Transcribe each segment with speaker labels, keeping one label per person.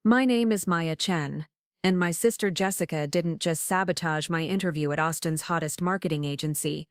Speaker 1: My name is Maya Chen, and my sister Jessica didn't just sabotage my interview at Austin's hottest marketing agency.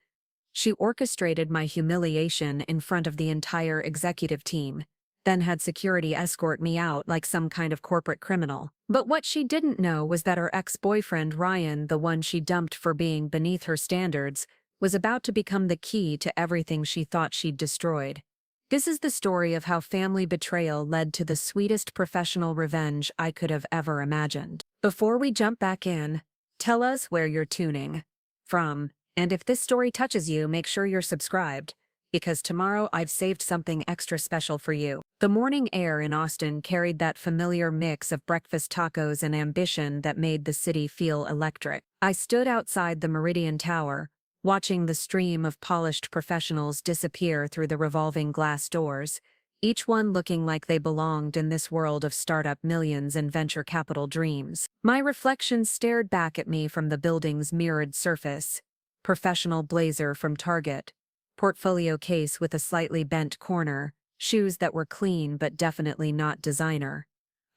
Speaker 1: She orchestrated my humiliation in front of the entire executive team, then had security escort me out like some kind of corporate criminal. But what she didn't know was that her ex-boyfriend Ryan, the one she dumped for being beneath her standards, was about to become the key to everything she thought she'd destroyed. This is the story of how family betrayal led to the sweetest professional revenge I could have ever imagined. Before we jump back in, tell us where you're tuning from, and if this story touches you, make sure you're subscribed, because tomorrow I've saved something extra special for you. The morning air in Austin carried that familiar mix of breakfast tacos and ambition that made the city feel electric. I stood outside the Meridian Tower, watching the stream of polished professionals disappear through the revolving glass doors, each one looking like they belonged in this world of startup millions and venture capital dreams. My reflection stared back at me from the building's mirrored surface: professional blazer from Target, portfolio case with a slightly bent corner, shoes that were clean but definitely not designer.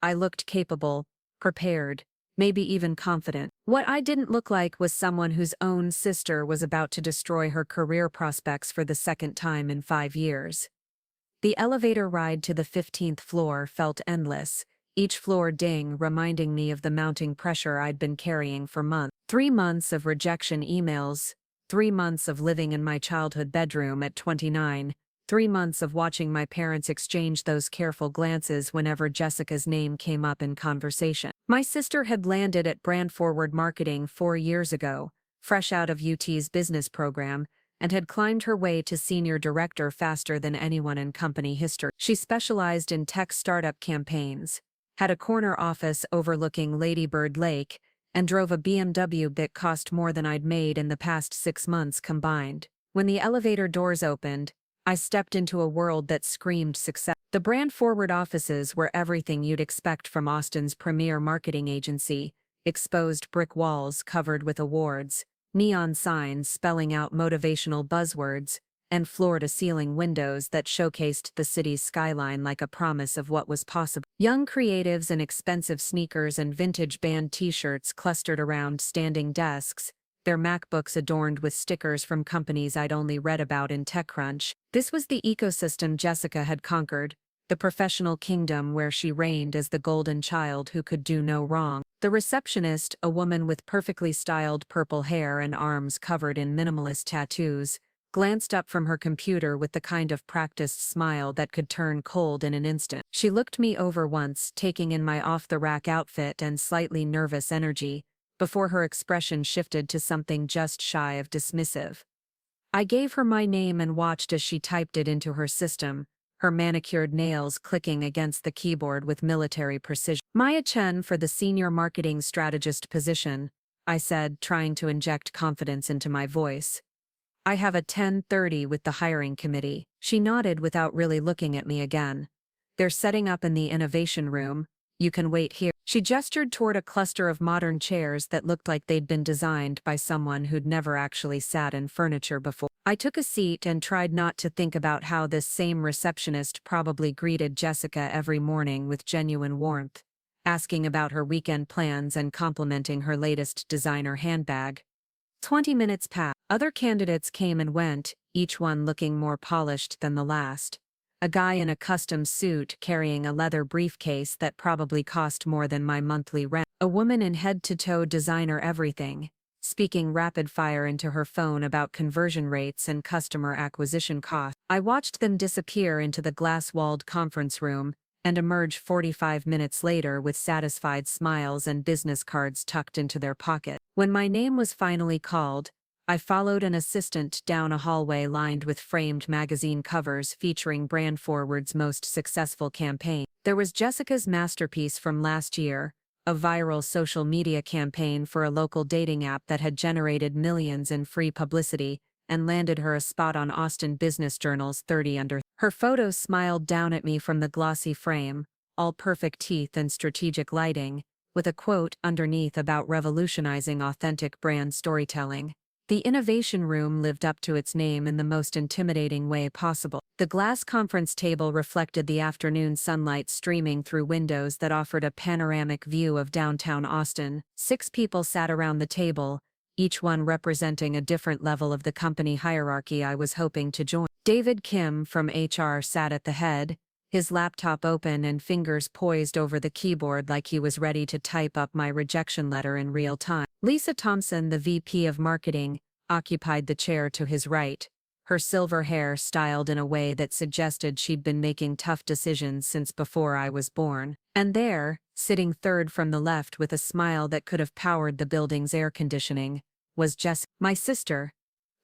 Speaker 1: I looked capable, prepared, maybe even confident. What I didn't look like was someone whose own sister was about to destroy her career prospects for the second time in 5 years. The elevator ride to the 15th floor felt endless, each floor ding reminding me of the mounting pressure I'd been carrying for months. 3 months of rejection emails, 3 months of living in my childhood bedroom at 29, 3 months of watching my parents exchange those careful glances whenever Jessica's name came up in conversation. My sister had landed at Brand Forward Marketing 4 years ago, fresh out of UT's business program, and had climbed her way to senior director faster than anyone in company history. She specialized in tech startup campaigns, had a corner office overlooking Lady Bird Lake, and drove a BMW that cost more than I'd made in the past 6 months combined. When the elevator doors opened, I stepped into a world that screamed success. The Brand Forward offices were everything you'd expect from Austin's premier marketing agency: exposed brick walls covered with awards, neon signs spelling out motivational buzzwords, and floor-to-ceiling windows that showcased the city's skyline like a promise of what was possible. Young creatives in expensive sneakers and vintage band t-shirts clustered around standing desks, their MacBooks adorned with stickers from companies I'd only read about in TechCrunch. This was the ecosystem Jessica had conquered, the professional kingdom where she reigned as the golden child who could do no wrong. The receptionist, a woman with perfectly styled purple hair and arms covered in minimalist tattoos, glanced up from her computer with the kind of practiced smile that could turn cold in an instant. She looked me over once, taking in my off-the-rack outfit and slightly nervous energy, before her expression shifted to something just shy of dismissive. I gave her my name and watched as she typed it into her system, her manicured nails clicking against the keyboard with military precision. "Maya Chen for the senior marketing strategist position," I said, trying to inject confidence into my voice. "I have a 10:30 with the hiring committee." She nodded without really looking at me again. "They're setting up in the innovation room. You can wait here." She gestured toward a cluster of modern chairs that looked like they'd been designed by someone who'd never actually sat in furniture before. I took a seat and tried not to think about how this same receptionist probably greeted Jessica every morning with genuine warmth, asking about her weekend plans and complimenting her latest designer handbag. 20 minutes passed. Other candidates came and went, each one looking more polished than the last. A guy in a custom suit carrying a leather briefcase that probably cost more than my monthly rent. A woman in head-to-toe designer everything, speaking rapid-fire into her phone about conversion rates and customer acquisition costs. I watched them disappear into the glass-walled conference room and emerge 45 minutes later with satisfied smiles and business cards tucked into their pocket. When my name was finally called, I followed an assistant down a hallway lined with framed magazine covers featuring Brand Forward's most successful campaign. There was Jessica's masterpiece from last year, a viral social media campaign for a local dating app that had generated millions in free publicity and landed her a spot on Austin Business Journal's 30 Under. Her photo smiled down at me from the glossy frame, all perfect teeth and strategic lighting, with a quote underneath about revolutionizing authentic brand storytelling. The innovation room lived up to its name in the most intimidating way possible. The glass conference table reflected the afternoon sunlight streaming through windows that offered a panoramic view of downtown Austin. 6 people sat around the table, each one representing a different level of the company hierarchy I was hoping to join. David Kim from HR sat at the head, his laptop open and fingers poised over the keyboard like he was ready to type up my rejection letter in real time. Lisa Thompson, the VP of Marketing, occupied the chair to his right, her silver hair styled in a way that suggested she'd been making tough decisions since before I was born. And there, sitting third from the left with a smile that could have powered the building's air conditioning, was Jess, my sister.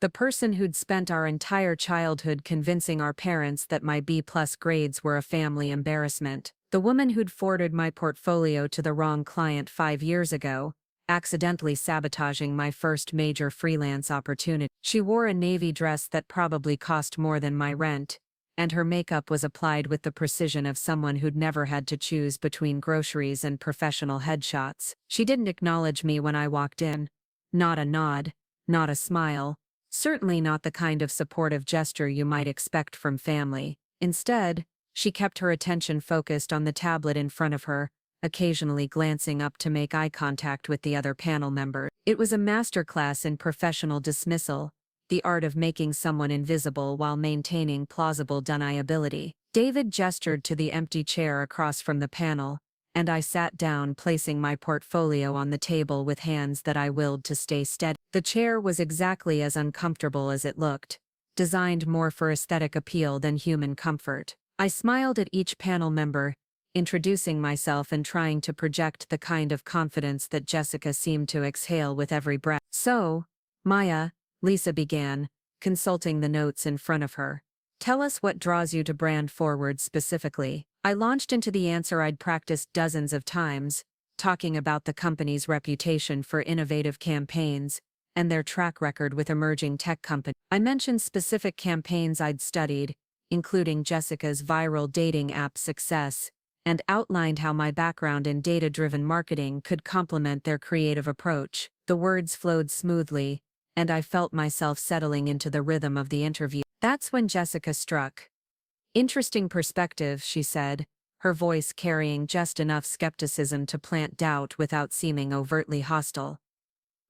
Speaker 1: The person who'd spent our entire childhood convincing our parents that my B-plus grades were a family embarrassment. The woman who'd forwarded my portfolio to the wrong client 5 years ago, accidentally sabotaging my first major freelance opportunity. She wore a navy dress that probably cost more than my rent, and her makeup was applied with the precision of someone who'd never had to choose between groceries and professional headshots. She didn't acknowledge me when I walked in. Not a nod, not a smile. Certainly not the kind of supportive gesture you might expect from family. Instead, she kept her attention focused on the tablet in front of her, occasionally glancing up to make eye contact with the other panel members. It was a masterclass in professional dismissal, the art of making someone invisible while maintaining plausible deniability. David gestured to the empty chair across from the panel, and I sat down, placing my portfolio on the table with hands that I willed to stay steady. The chair was exactly as uncomfortable as it looked, designed more for aesthetic appeal than human comfort. I smiled at each panel member, introducing myself and trying to project the kind of confidence that Jessica seemed to exhale with every breath. So, Maya, Lisa began, consulting the notes in front of her. Tell us what draws you to Brand Forward specifically. I launched into the answer I'd practiced dozens of times, talking about the company's reputation for innovative campaigns and their track record with emerging tech companies. I mentioned specific campaigns I'd studied, including Jessica's viral dating app success, and outlined how my background in data-driven marketing could complement their creative approach. The words flowed smoothly, and I felt myself settling into the rhythm of the interview. That's when Jessica struck. Interesting perspective, she said, her voice carrying just enough skepticism to plant doubt without seeming overtly hostile.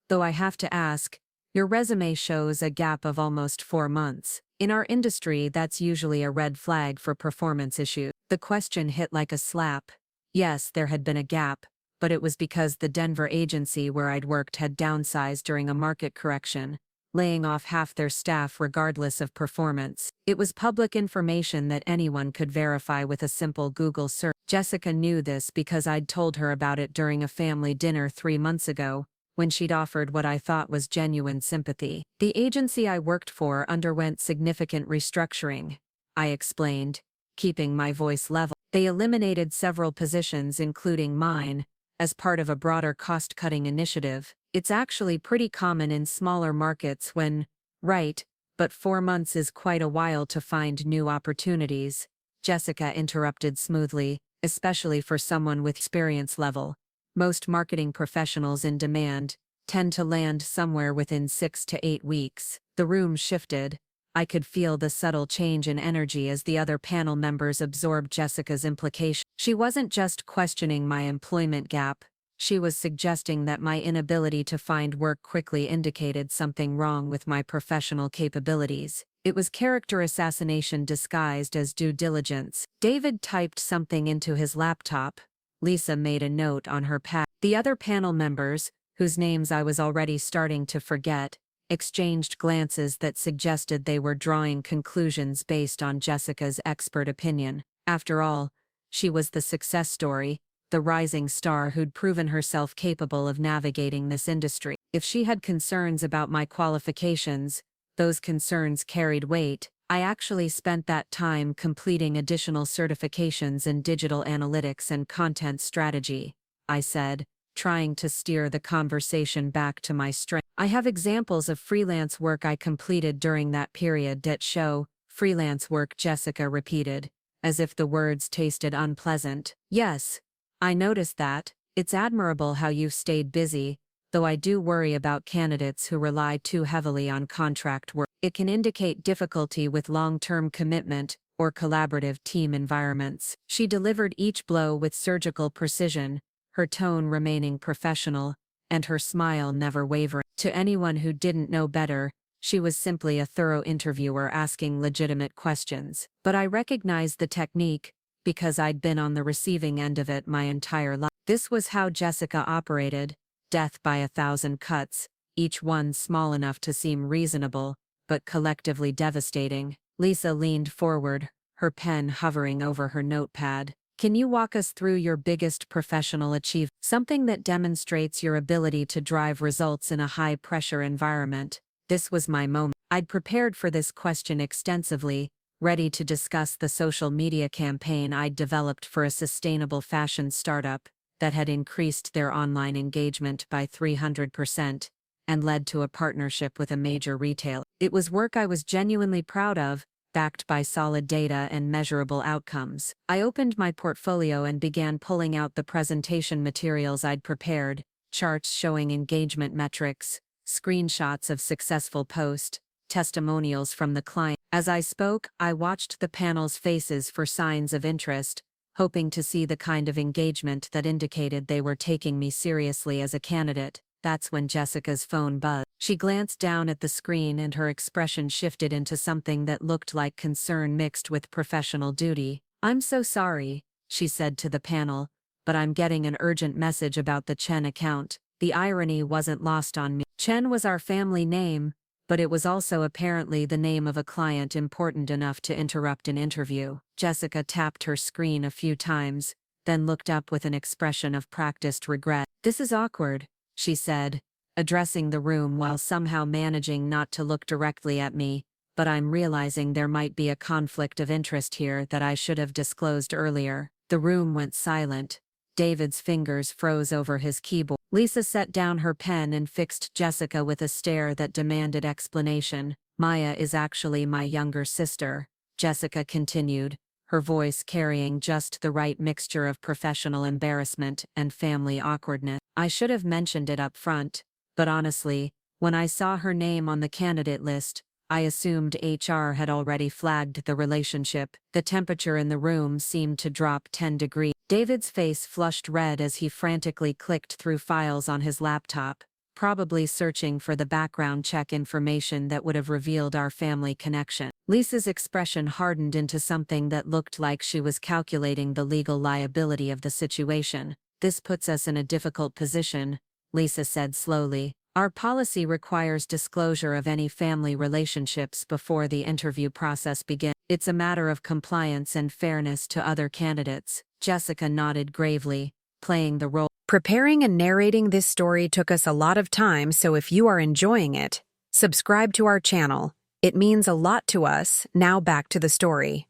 Speaker 1: Though I have to ask, your resume shows a gap of almost 4 months. In our industry, that's usually a red flag for performance issues. The question hit like a slap. Yes, there had been a gap, but it was because the Denver agency where I'd worked had downsized during a market correction, laying off half their staff regardless of performance. It was public information that anyone could verify with a simple Google search. Jessica knew this because I'd told her about it during a family dinner 3 months ago, when she'd offered what I thought was genuine sympathy. The agency I worked for underwent significant restructuring, I explained, keeping my voice level. They eliminated several positions, including mine, as part of a broader cost-cutting initiative. It's actually pretty common in smaller markets when, right, but 4 months is quite a while to find new opportunities, Jessica interrupted smoothly, especially for someone with experience level. Most marketing professionals in demand tend to land somewhere within 6 to 8 weeks. The room shifted. I could feel the subtle change in energy as the other panel members absorbed Jessica's implication. She wasn't just questioning my employment gap, she was suggesting that my inability to find work quickly indicated something wrong with my professional capabilities. It was character assassination disguised as due diligence. David typed something into his laptop. Lisa made a note on her pad. The other panel members, whose names I was already starting to forget, exchanged glances that suggested they were drawing conclusions based on Jessica's expert opinion. After all, she was the success story, the rising star who'd proven herself capable of navigating this industry. If she had concerns about my qualifications, those concerns carried weight. I actually spent that time completing additional certifications in digital analytics and content strategy, I said, trying to steer the conversation back to my strength. I have examples of freelance work I completed during that period that show freelance work, Jessica repeated, as if the words tasted unpleasant. Yes, I noticed that. It's admirable how you've stayed busy, though I do worry about candidates who rely too heavily on contract work. It can indicate difficulty with long-term commitment or collaborative team environments. She delivered each blow with surgical precision, her tone remaining professional, and her smile never wavering. To anyone who didn't know better, she was simply a thorough interviewer asking legitimate questions. But I recognized the technique, because I'd been on the receiving end of it my entire life. This was how Jessica operated: death by 1,000 cuts, each one small enough to seem reasonable, but collectively devastating. Lisa leaned forward, her pen hovering over her notepad. Can you walk us through your biggest professional achievement? Something that demonstrates your ability to drive results in a high-pressure environment. This was my moment. I'd prepared for this question extensively, ready to discuss the social media campaign I'd developed for a sustainable fashion startup that had increased their online engagement by 300% and led to a partnership with a major retailer. It was work I was genuinely proud of, backed by solid data and measurable outcomes. I opened my portfolio and began pulling out the presentation materials I'd prepared: charts showing engagement metrics, screenshots of successful posts, testimonials from the client. As I spoke, I watched the panel's faces for signs of interest, hoping to see the kind of engagement that indicated they were taking me seriously as a candidate. That's when Jessica's phone buzzed. She glanced down at the screen and her expression shifted into something that looked like concern mixed with professional duty. "I'm so sorry," she said to the panel, "but I'm getting an urgent message about the Chen account." The irony wasn't lost on me. Chen was our family name, but it was also apparently the name of a client important enough to interrupt an interview. Jessica tapped her screen a few times, then looked up with an expression of practiced regret. "This is awkward," she said, addressing the room while somehow managing not to look directly at me, "but I'm realizing there might be a conflict of interest here that I should have disclosed earlier." The room went silent. David's fingers froze over his keyboard. Lisa set down her pen and fixed Jessica with a stare that demanded explanation. "Maya is actually my younger sister," Jessica continued, her voice carrying just the right mixture of professional embarrassment and family awkwardness. "I should have mentioned it up front, but honestly, when I saw her name on the candidate list, I assumed HR had already flagged the relationship." The temperature in the room seemed to drop 10 degrees. David's face flushed red as he frantically clicked through files on his laptop, probably searching for the background check information that would have revealed our family connection. Lisa's expression hardened into something that looked like she was calculating the legal liability of the situation. "This puts us in a difficult position," Lisa said slowly. "Our policy requires disclosure of any family relationships before the interview process begins. It's a matter of compliance and fairness to other candidates." Jessica nodded gravely, playing the role. Preparing and narrating this story took us a lot of time, so if you are enjoying it, subscribe to our channel. It means a lot to us. Now back to the story.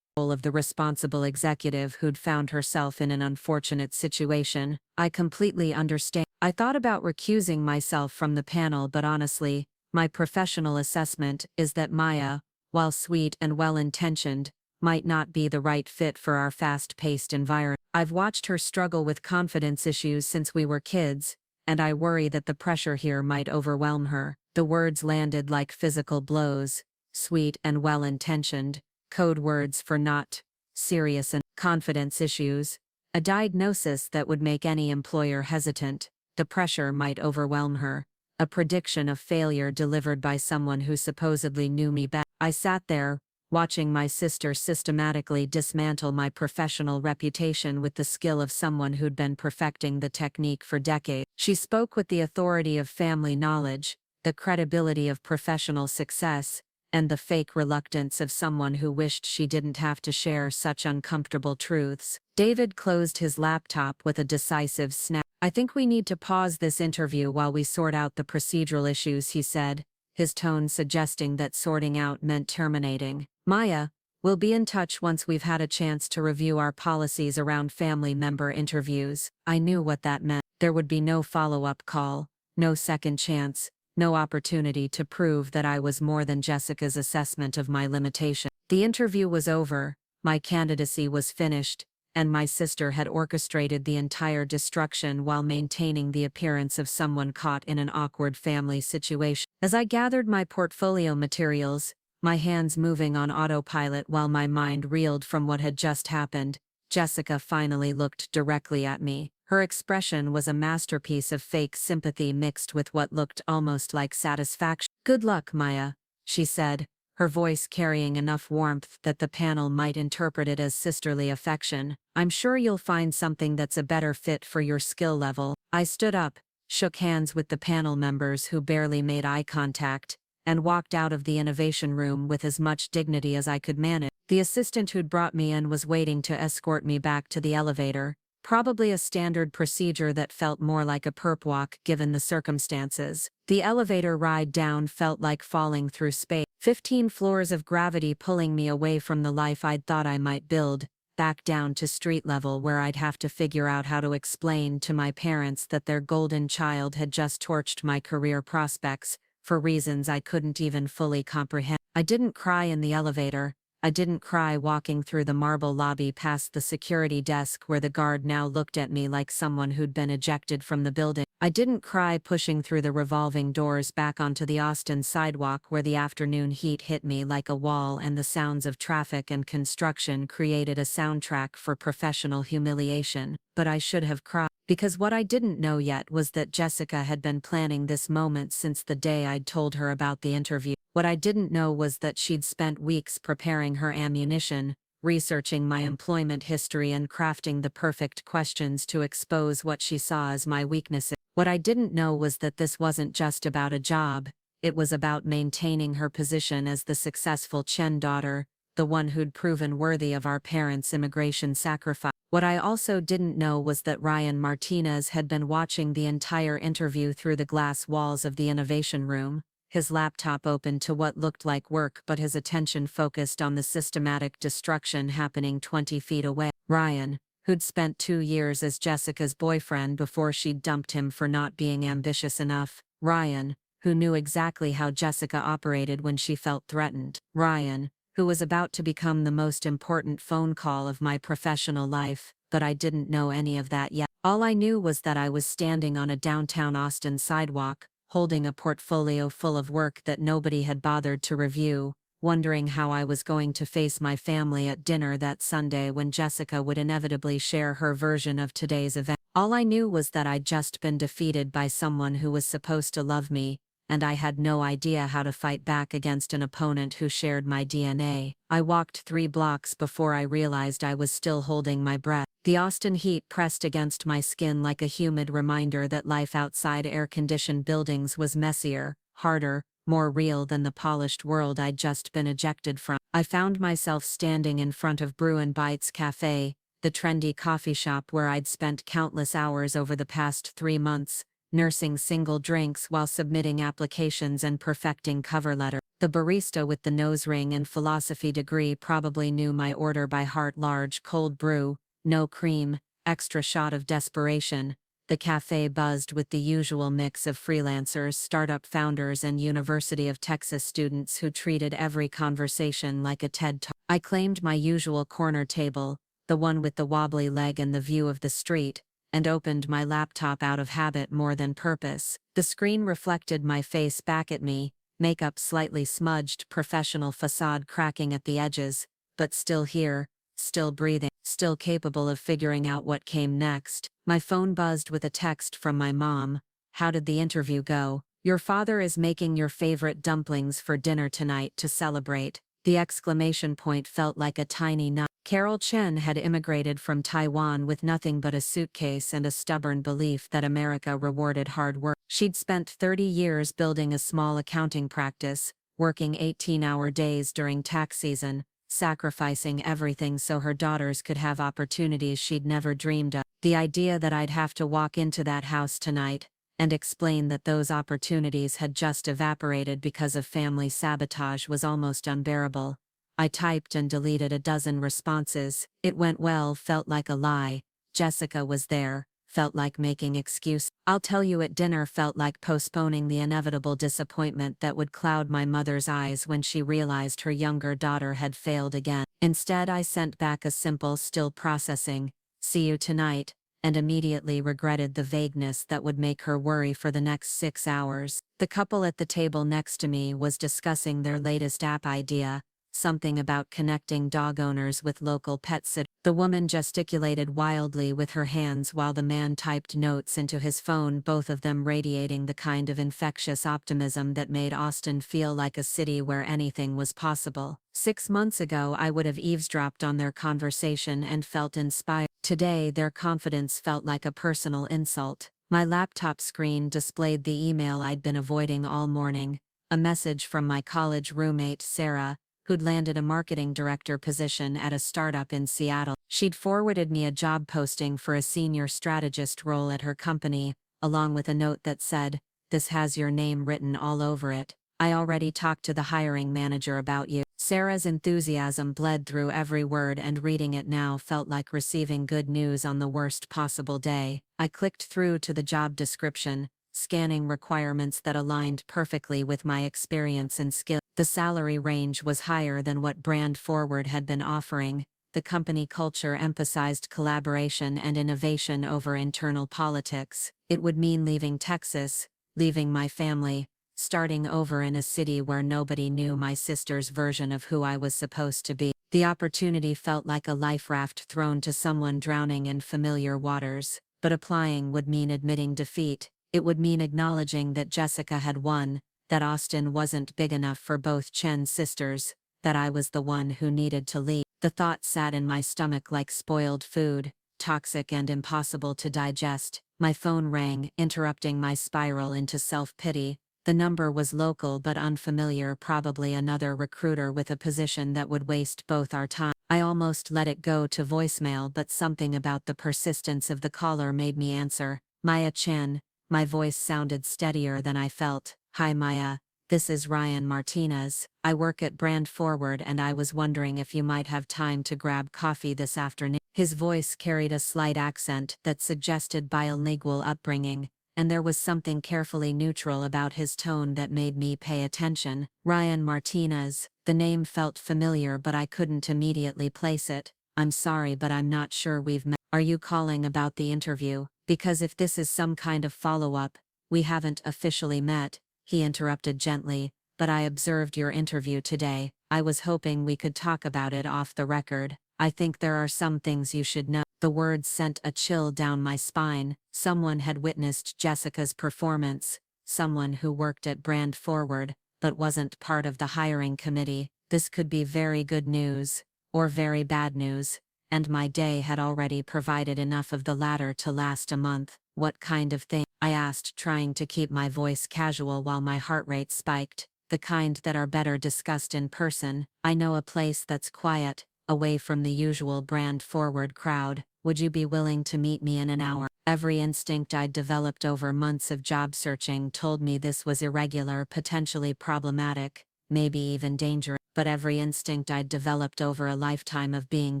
Speaker 1: Of the responsible executive who'd found herself in an unfortunate situation. I completely understand. I thought about recusing myself from the panel, but honestly, my professional assessment is that Maya, while sweet and well-intentioned, might not be the right fit for our fast-paced environment. I've watched her struggle with confidence issues since we were kids, and I worry that the pressure here might overwhelm her. The words landed like physical blows: sweet and well-intentioned, code words for not serious and confidence issues, a diagnosis that would make any employer hesitant. The pressure might overwhelm her, a prediction of failure delivered by someone who supposedly knew me better. I sat there, watching my sister systematically dismantle my professional reputation with the skill of someone who'd been perfecting the technique for decades. She spoke with the authority of family knowledge, the credibility of professional success, and the fake reluctance of someone who wished she didn't have to share such uncomfortable truths. David closed his laptop with a decisive snap. "I think we need to pause this interview while we sort out the procedural issues," he said, his tone suggesting that sorting out meant terminating. "Maya, we'll be in touch once we've had a chance to review our policies around family member interviews." I knew what that meant. There would be no follow-up call, no second chance, no opportunity to prove that I was more than Jessica's assessment of my limitation. The interview was over, my candidacy was finished, and my sister had orchestrated the entire destruction while maintaining the appearance of someone caught in an awkward family situation. As I gathered my portfolio materials, my hands moving on autopilot while my mind reeled from what had just happened, Jessica finally looked directly at me. Her expression was a masterpiece of fake sympathy mixed with what looked almost like satisfaction. "Good luck, Maya," she said, her voice carrying enough warmth that the panel might interpret it as sisterly affection. "I'm sure you'll find something that's a better fit for your skill level." I stood up, shook hands with the panel members who barely made eye contact, and walked out of the innovation room with as much dignity as I could manage. The assistant who'd brought me in was waiting to escort me back to the elevator, probably a standard procedure that felt more like a perp walk given the circumstances. The elevator ride down felt like falling through space. 15 floors of gravity pulling me away from the life I'd thought I might build, back down to street level where I'd have to figure out how to explain to my parents that their golden child had just torched my career prospects, for reasons I couldn't even fully comprehend. I didn't cry in the elevator. I didn't cry walking through the marble lobby past the security desk where the guard now looked at me like someone who'd been ejected from the building. I didn't cry pushing through the revolving doors back onto the Austin sidewalk where the afternoon heat hit me like a wall and the sounds of traffic and construction created a soundtrack for professional humiliation. But I should have cried. Because what I didn't know yet was that Jessica had been planning this moment since the day I'd told her about the interview. What I didn't know was that she'd spent weeks preparing her ammunition, researching my employment history and crafting the perfect questions to expose what she saw as my weaknesses. What I didn't know was that this wasn't just about a job, it was about maintaining her position as the successful Chen daughter, the one who'd proven worthy of our parents' immigration sacrifice. What I also didn't know was that Ryan Martinez had been watching the entire interview through the glass walls of the innovation room, his laptop open to what looked like work but his attention focused on the systematic destruction happening 20 feet away. Ryan, who'd spent 2 years as Jessica's boyfriend before she'd dumped him for not being ambitious enough. Ryan, who knew exactly how Jessica operated when she felt threatened. Ryan, who was about to become the most important phone call of my professional life, but I didn't know any of that yet. All I knew was that I was standing on a downtown Austin sidewalk, holding a portfolio full of work that nobody had bothered to review, wondering how I was going to face my family at dinner that Sunday when Jessica would inevitably share her version of today's event. All I knew was that I'd just been defeated by someone who was supposed to love me, and I had no idea how to fight back against an opponent who shared my DNA. I walked 3 blocks before I realized I was still holding my breath. The Austin heat pressed against my skin like a humid reminder that life outside air-conditioned buildings was messier, harder, more real than the polished world I'd just been ejected from. I found myself standing in front of Brew and Bites Cafe, the trendy coffee shop where I'd spent countless hours over the past 3 months, nursing single drinks while submitting applications and perfecting cover letter. The barista with the nose ring and philosophy degree probably knew my order by heart: large cold brew, no cream, extra shot of desperation. The cafe buzzed with the usual mix of freelancers, startup founders and University of Texas students who treated every conversation like a TED Talk. I claimed my usual corner table, the one with the wobbly leg and the view of the street, and opened my laptop out of habit more than purpose. The screen reflected my face back at me, makeup slightly smudged, professional facade cracking at the edges, but still here, still breathing, still capable of figuring out what came next. My phone buzzed with a text from my mom. "How did the interview go? Your father is making your favorite dumplings for dinner tonight to celebrate." The exclamation point felt like a tiny nut. Carol Chen had immigrated from Taiwan with nothing but a suitcase and a stubborn belief that America rewarded hard work. She'd spent 30 years building a small accounting practice, working 18-hour days during tax season, sacrificing everything so her daughters could have opportunities she'd never dreamed of. The idea that I'd have to walk into that house tonight and explain that those opportunities had just evaporated because of family sabotage was almost unbearable. I typed and deleted a dozen responses. "It went well" felt like a lie. "Jessica was there" felt like making excuse. "I'll tell you at dinner" felt like postponing the inevitable disappointment that would cloud my mother's eyes when she realized her younger daughter had failed again. Instead, I sent back a simple "still processing, see you tonight," and immediately regretted the vagueness that would make her worry for the next 6 hours. The couple at the table next to me was discussing their latest app idea, something about connecting dog owners with local pet sitters. The woman gesticulated wildly with her hands while the man typed notes into his phone, both of them radiating the kind of infectious optimism that made Austin feel like a city where anything was possible. 6 months ago, I would have eavesdropped on their conversation and felt inspired. Today, their confidence felt like a personal insult. My laptop screen displayed the email I'd been avoiding all morning, a message from my college roommate Sarah, who'd landed a marketing director position at a startup in Seattle. She'd forwarded me a job posting for a senior strategist role at her company, along with a note that said, "This has your name written all over it. I already talked to the hiring manager about you." Sarah's enthusiasm bled through every word, and reading it now felt like receiving good news on the worst possible day. I clicked through to the job description, scanning requirements that aligned perfectly with my experience and skill. The salary range was higher than what Brand Forward had been offering. The company culture emphasized collaboration and innovation over internal politics. It would mean leaving Texas, leaving my family, starting over in a city where nobody knew my sister's version of who I was supposed to be. The opportunity felt like a life raft thrown to someone drowning in familiar waters, but applying would mean admitting defeat. It would mean acknowledging that Jessica had won, that Austin wasn't big enough for both Chen sisters, that I was the one who needed to leave. The thought sat in my stomach like spoiled food, toxic and impossible to digest. My phone rang, interrupting my spiral into self-pity. The number was local but unfamiliar, probably another recruiter with a position that would waste both our time. I almost let it go to voicemail, but something about the persistence of the caller made me answer. Maya Chen. My voice sounded steadier than I felt. "Hi Maya, this is Ryan Martinez. I work at Brand Forward and I was wondering if you might have time to grab coffee this afternoon." His voice carried a slight accent that suggested bilingual upbringing, and there was something carefully neutral about his tone that made me pay attention. Ryan Martinez. The name felt familiar, but I couldn't immediately place it. "I'm sorry, but I'm not sure we've met. Are you calling about the interview? Because if this is some kind of follow-up, we haven't officially met," he interrupted gently, "but I observed your interview today. I was hoping we could talk about it off the record. I think there are some things you should know." The words sent a chill down my spine. Someone had witnessed Jessica's performance, someone who worked at Brand Forward, but wasn't part of the hiring committee. This could be very good news, or very bad news, and my day had already provided enough of the latter to last a month. "What kind of thing?" I asked, trying to keep my voice casual while my heart rate spiked. "The kind that are better discussed in person. I know a place that's quiet, away from the usual Brand Forward crowd. Would you be willing to meet me in an hour?" Every instinct I'd developed over months of job searching told me this was irregular, potentially problematic, maybe even dangerous. But every instinct I'd developed over a lifetime of being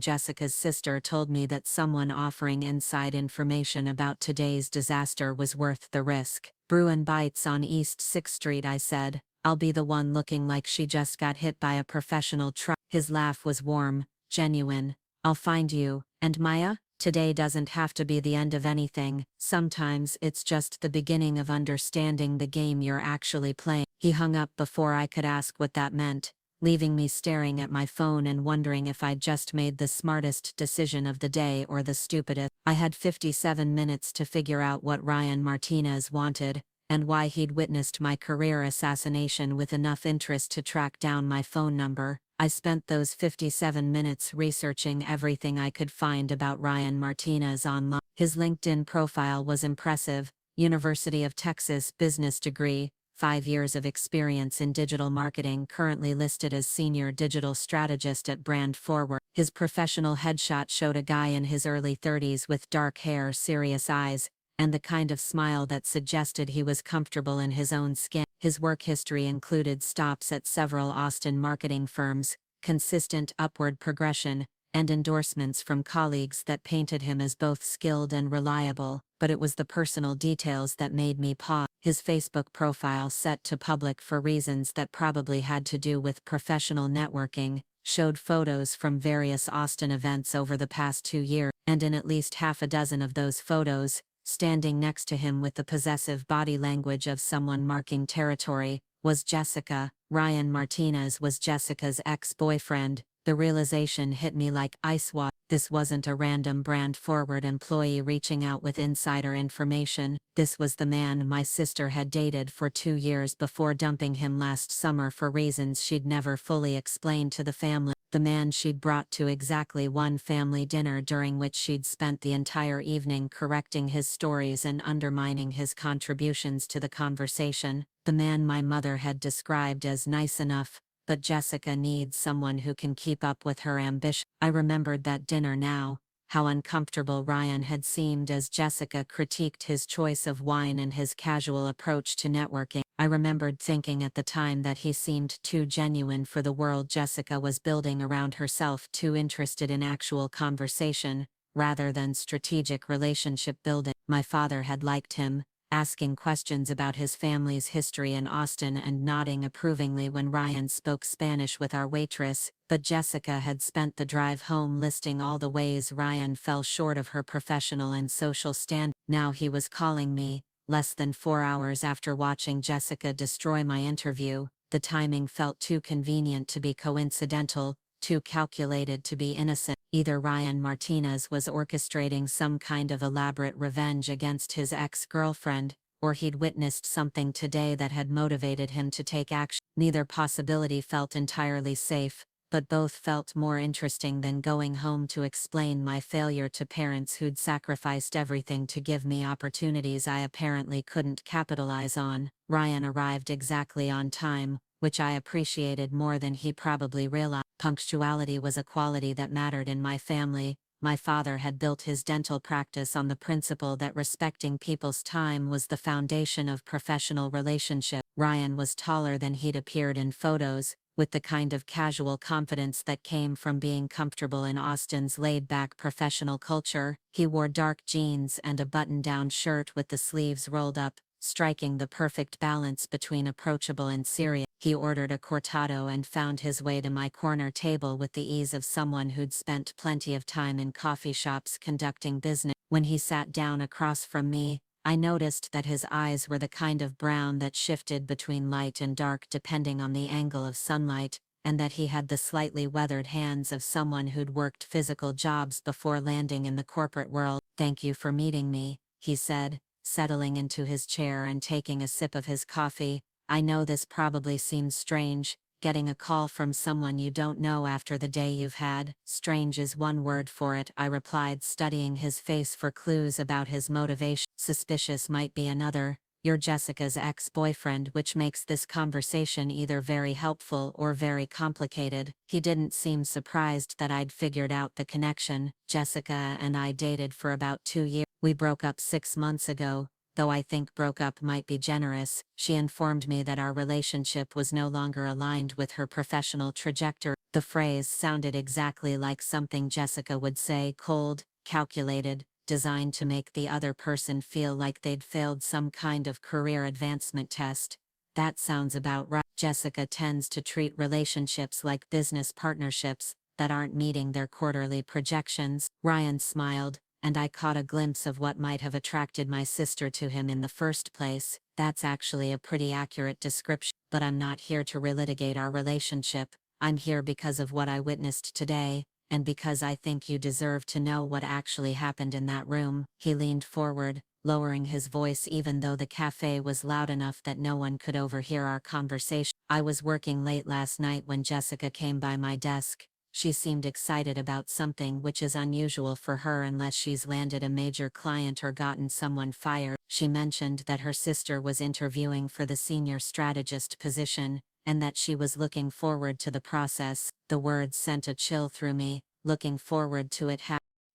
Speaker 1: Jessica's sister told me that someone offering inside information about today's disaster was worth the risk. "Bruin Bites on East 6th Street," I said. "I'll be the one looking like she just got hit by a professional truck." His laugh was warm, genuine. "I'll find you. And Maya, today doesn't have to be the end of anything. Sometimes it's just the beginning of understanding the game you're actually playing." He hung up before I could ask what that meant, leaving me staring at my phone and wondering if I'd just made the smartest decision of the day or the stupidest. I had 57 minutes to figure out what Ryan Martinez wanted, and why he'd witnessed my career assassination with enough interest to track down my phone number. I spent those 57 minutes researching everything I could find about Ryan Martinez online. His LinkedIn profile was impressive. University of Texas business degree, 5 years of experience in digital marketing, currently listed as senior digital strategist at Brand Forward. His professional headshot showed a guy in his early 30s with dark hair, serious eyes, and the kind of smile that suggested he was comfortable in his own skin. His work history included stops at several Austin marketing firms, consistent upward progression, and endorsements from colleagues that painted him as both skilled and reliable. But it was the personal details that made me pause. His Facebook profile set to public for reasons that probably had to do with professional networking, showed photos from various Austin events over the past 2 years, and in at least half a dozen of those photos, standing next to him with the possessive body language of someone marking territory, was Jessica. Ryan Martinez was Jessica's ex-boyfriend. The realization hit me like ice water. This wasn't a random brand-forward employee reaching out with insider information. This was the man my sister had dated for 2 years before dumping him last summer for reasons she'd never fully explained to the family. The man she'd brought to exactly one family dinner during which she'd spent the entire evening correcting his stories and undermining his contributions to the conversation. The man my mother had described as nice enough, but Jessica needs someone who can keep up with her ambition. I remembered that dinner now, how uncomfortable Ryan had seemed as Jessica critiqued his choice of wine and his casual approach to networking. I remembered thinking at the time that he seemed too genuine for the world Jessica was building around herself, too interested in actual conversation, rather than strategic relationship building. My father had liked him, asking questions about his family's history in Austin and nodding approvingly when Ryan spoke Spanish with our waitress, but Jessica had spent the drive home listing all the ways Ryan fell short of her professional and social standards. Now he was calling me, less than 4 hours after watching Jessica destroy my interview. The timing felt too convenient to be coincidental, too calculated to be innocent. Either Ryan Martinez was orchestrating some kind of elaborate revenge against his ex-girlfriend, or he'd witnessed something today that had motivated him to take action. Neither possibility felt entirely safe, but both felt more interesting than going home to explain my failure to parents who'd sacrificed everything to give me opportunities I apparently couldn't capitalize on. Ryan arrived exactly on time, which I appreciated more than he probably realized. Punctuality was a quality that mattered in my family. My father had built his dental practice on the principle that respecting people's time was the foundation of professional relationship. Ryan was taller than he'd appeared in photos, with the kind of casual confidence that came from being comfortable in Austin's laid-back professional culture. He wore dark jeans and a button-down shirt with the sleeves rolled up, striking the perfect balance between approachable and serious. He ordered a cortado and found his way to my corner table with the ease of someone who'd spent plenty of time in coffee shops conducting business. When he sat down across from me, I noticed that his eyes were the kind of brown that shifted between light and dark depending on the angle of sunlight, and that he had the slightly weathered hands of someone who'd worked physical jobs before landing in the corporate world. "Thank you for meeting me," he said, settling into his chair and taking a sip of his coffee. "I know this probably seems strange, getting a call from someone you don't know after the day you've had." "Strange is one word for it," I replied, studying his face for clues about his motivation. "Suspicious might be another. You're Jessica's ex-boyfriend, which makes this conversation either very helpful or very complicated." He didn't seem surprised that I'd figured out the connection. "Jessica and I dated for about 2 years. We broke up 6 months ago, though I think broke up might be generous." She informed me that our relationship was no longer aligned with her professional trajectory. The phrase sounded exactly like something Jessica would say, cold, calculated, designed to make the other person feel like they'd failed some kind of career advancement test. "That sounds about right." Jessica tends to treat relationships like business partnerships that aren't meeting their quarterly projections. Ryan smiled, and I caught a glimpse of what might have attracted my sister to him in the first place. "That's actually a pretty accurate description, but I'm not here to relitigate our relationship. I'm here because of what I witnessed today, and because I think you deserve to know what actually happened in that room." He leaned forward, lowering his voice even though the cafe was loud enough that no one could overhear our conversation. "I was working late last night when Jessica came by my desk. She seemed excited about something, which is unusual for her unless she's landed a major client or gotten someone fired. She mentioned that her sister was interviewing for the senior strategist position, and that she was looking forward to the process." The words sent a chill through me. Looking forward to it.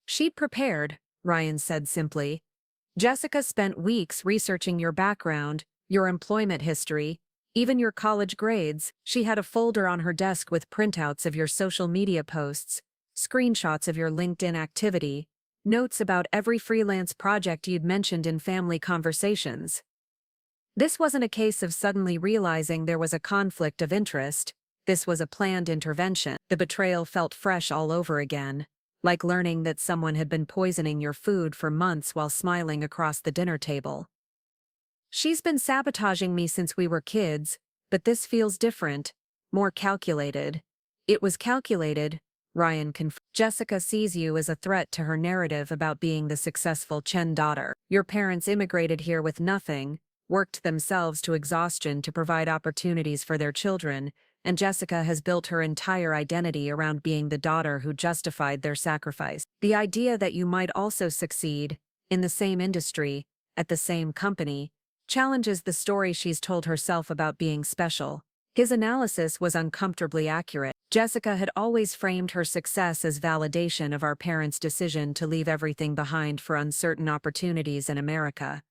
Speaker 1: "She'd prepared," Ryan said simply. "Jessica spent weeks researching your background, your employment history, even your college grades." She had a folder on her desk with printouts of your social media posts, screenshots of your LinkedIn activity, notes about every freelance project you'd mentioned in family conversations. This wasn't a case of suddenly realizing there was a conflict of interest. This was a planned intervention. The betrayal felt fresh all over again, like learning that someone had been poisoning your food for months while smiling across the dinner table. She's been sabotaging me since we were kids, but this feels different, more calculated. It was calculated, Ryan confirmed. Jessica sees you as a threat to her narrative about being the successful Chen daughter. Your parents immigrated here with nothing, worked themselves to exhaustion to provide opportunities for their children, and Jessica has built her entire identity around being the daughter who justified their sacrifice. The idea that you might also succeed, in the same industry, at the same company, challenges the story she's told herself about being special. His analysis was uncomfortably accurate. Jessica had always framed her success as validation of our parents' decision to leave everything behind for uncertain opportunities in America.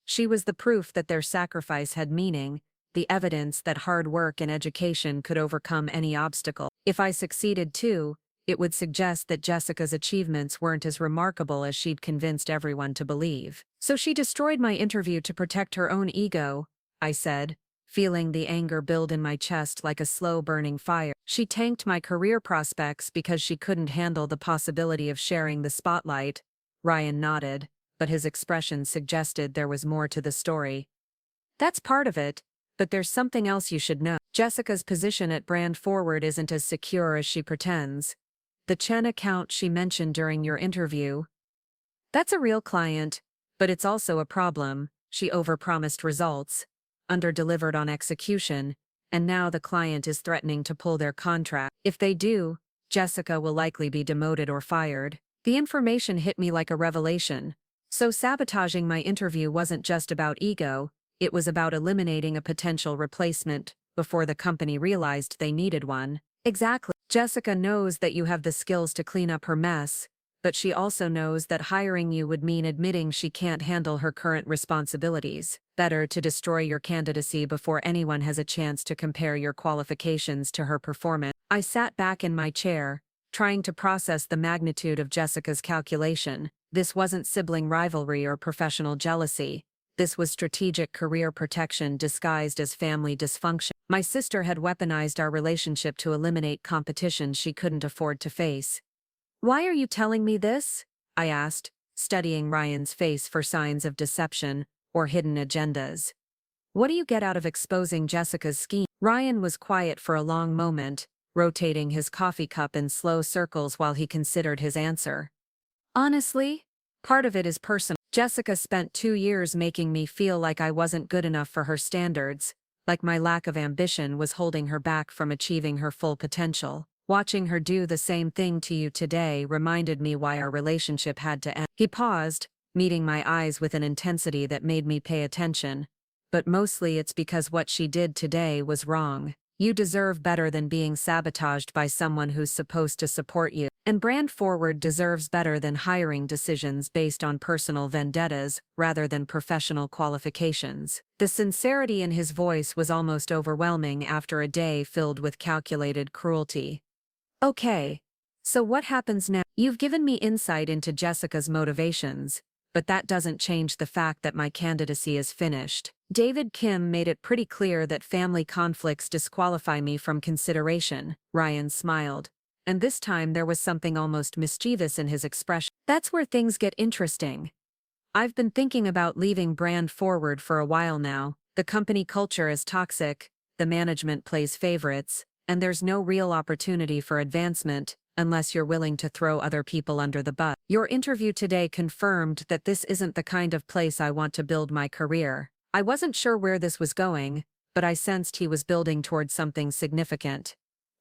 Speaker 1: She was the proof that their sacrifice had meaning, the evidence that hard work and education could overcome any obstacle. If I succeeded too, it would suggest that Jessica's achievements weren't as remarkable as she'd convinced everyone to believe. So she destroyed my interview to protect her own ego, I said, feeling the anger build in my chest like a slow-burning fire. She tanked my career prospects because she couldn't handle the possibility of sharing the spotlight. Ryan nodded, but his expression suggested there was more to the story. That's part of it, but there's something else you should know. Jessica's position at Brand Forward isn't as secure as she pretends. The Chen account she mentioned during your interview, that's a real client, but it's also a problem. She overpromised results, underdelivered on execution, and now the client is threatening to pull their contract. If they do, Jessica will likely be demoted or fired. The information hit me like a revelation. So sabotaging my interview wasn't just about ego, it was about eliminating a potential replacement before the company realized they needed one. Exactly. Jessica knows that you have the skills to clean up her mess, but she also knows that hiring you would mean admitting she can't handle her current responsibilities. Better to destroy your candidacy before anyone has a chance to compare your qualifications to her performance. I sat back in my chair, trying to process the magnitude of Jessica's calculation. This wasn't sibling rivalry or professional jealousy. This was strategic career protection disguised as family dysfunction. My sister had weaponized our relationship to eliminate competition she couldn't afford to face. Why are you telling me this? I asked, studying Ryan's face for signs of deception or hidden agendas. What do you get out of exposing Jessica's scheme? Ryan was quiet for a long moment, rotating his coffee cup in slow circles while he considered his answer. Honestly, part of it is personal. Jessica spent 2 years making me feel like I wasn't good enough for her standards, like my lack of ambition was holding her back from achieving her full potential. Watching her do the same thing to you today reminded me why our relationship had to end. He paused, meeting my eyes with an intensity that made me pay attention. But mostly it's because what she did today was wrong. You deserve better than being sabotaged by someone who's supposed to support you. And Brand Forward deserves better than hiring decisions based on personal vendettas rather than professional qualifications. The sincerity in his voice was almost overwhelming after a day filled with calculated cruelty. Okay, so what happens now? You've given me insight into Jessica's motivations, but that doesn't change the fact that my candidacy is finished. David Kim made it pretty clear that family conflicts disqualify me from consideration. Ryan smiled, and this time there was something almost mischievous in his expression. That's where things get interesting. I've been thinking about leaving Brand Forward for a while now. The company culture is toxic, the management plays favorites, and there's no real opportunity for advancement unless you're willing to throw other people under the bus. Your interview today confirmed that this isn't the kind of place I want to build my career. I wasn't sure where this was going, but I sensed he was building towards something significant.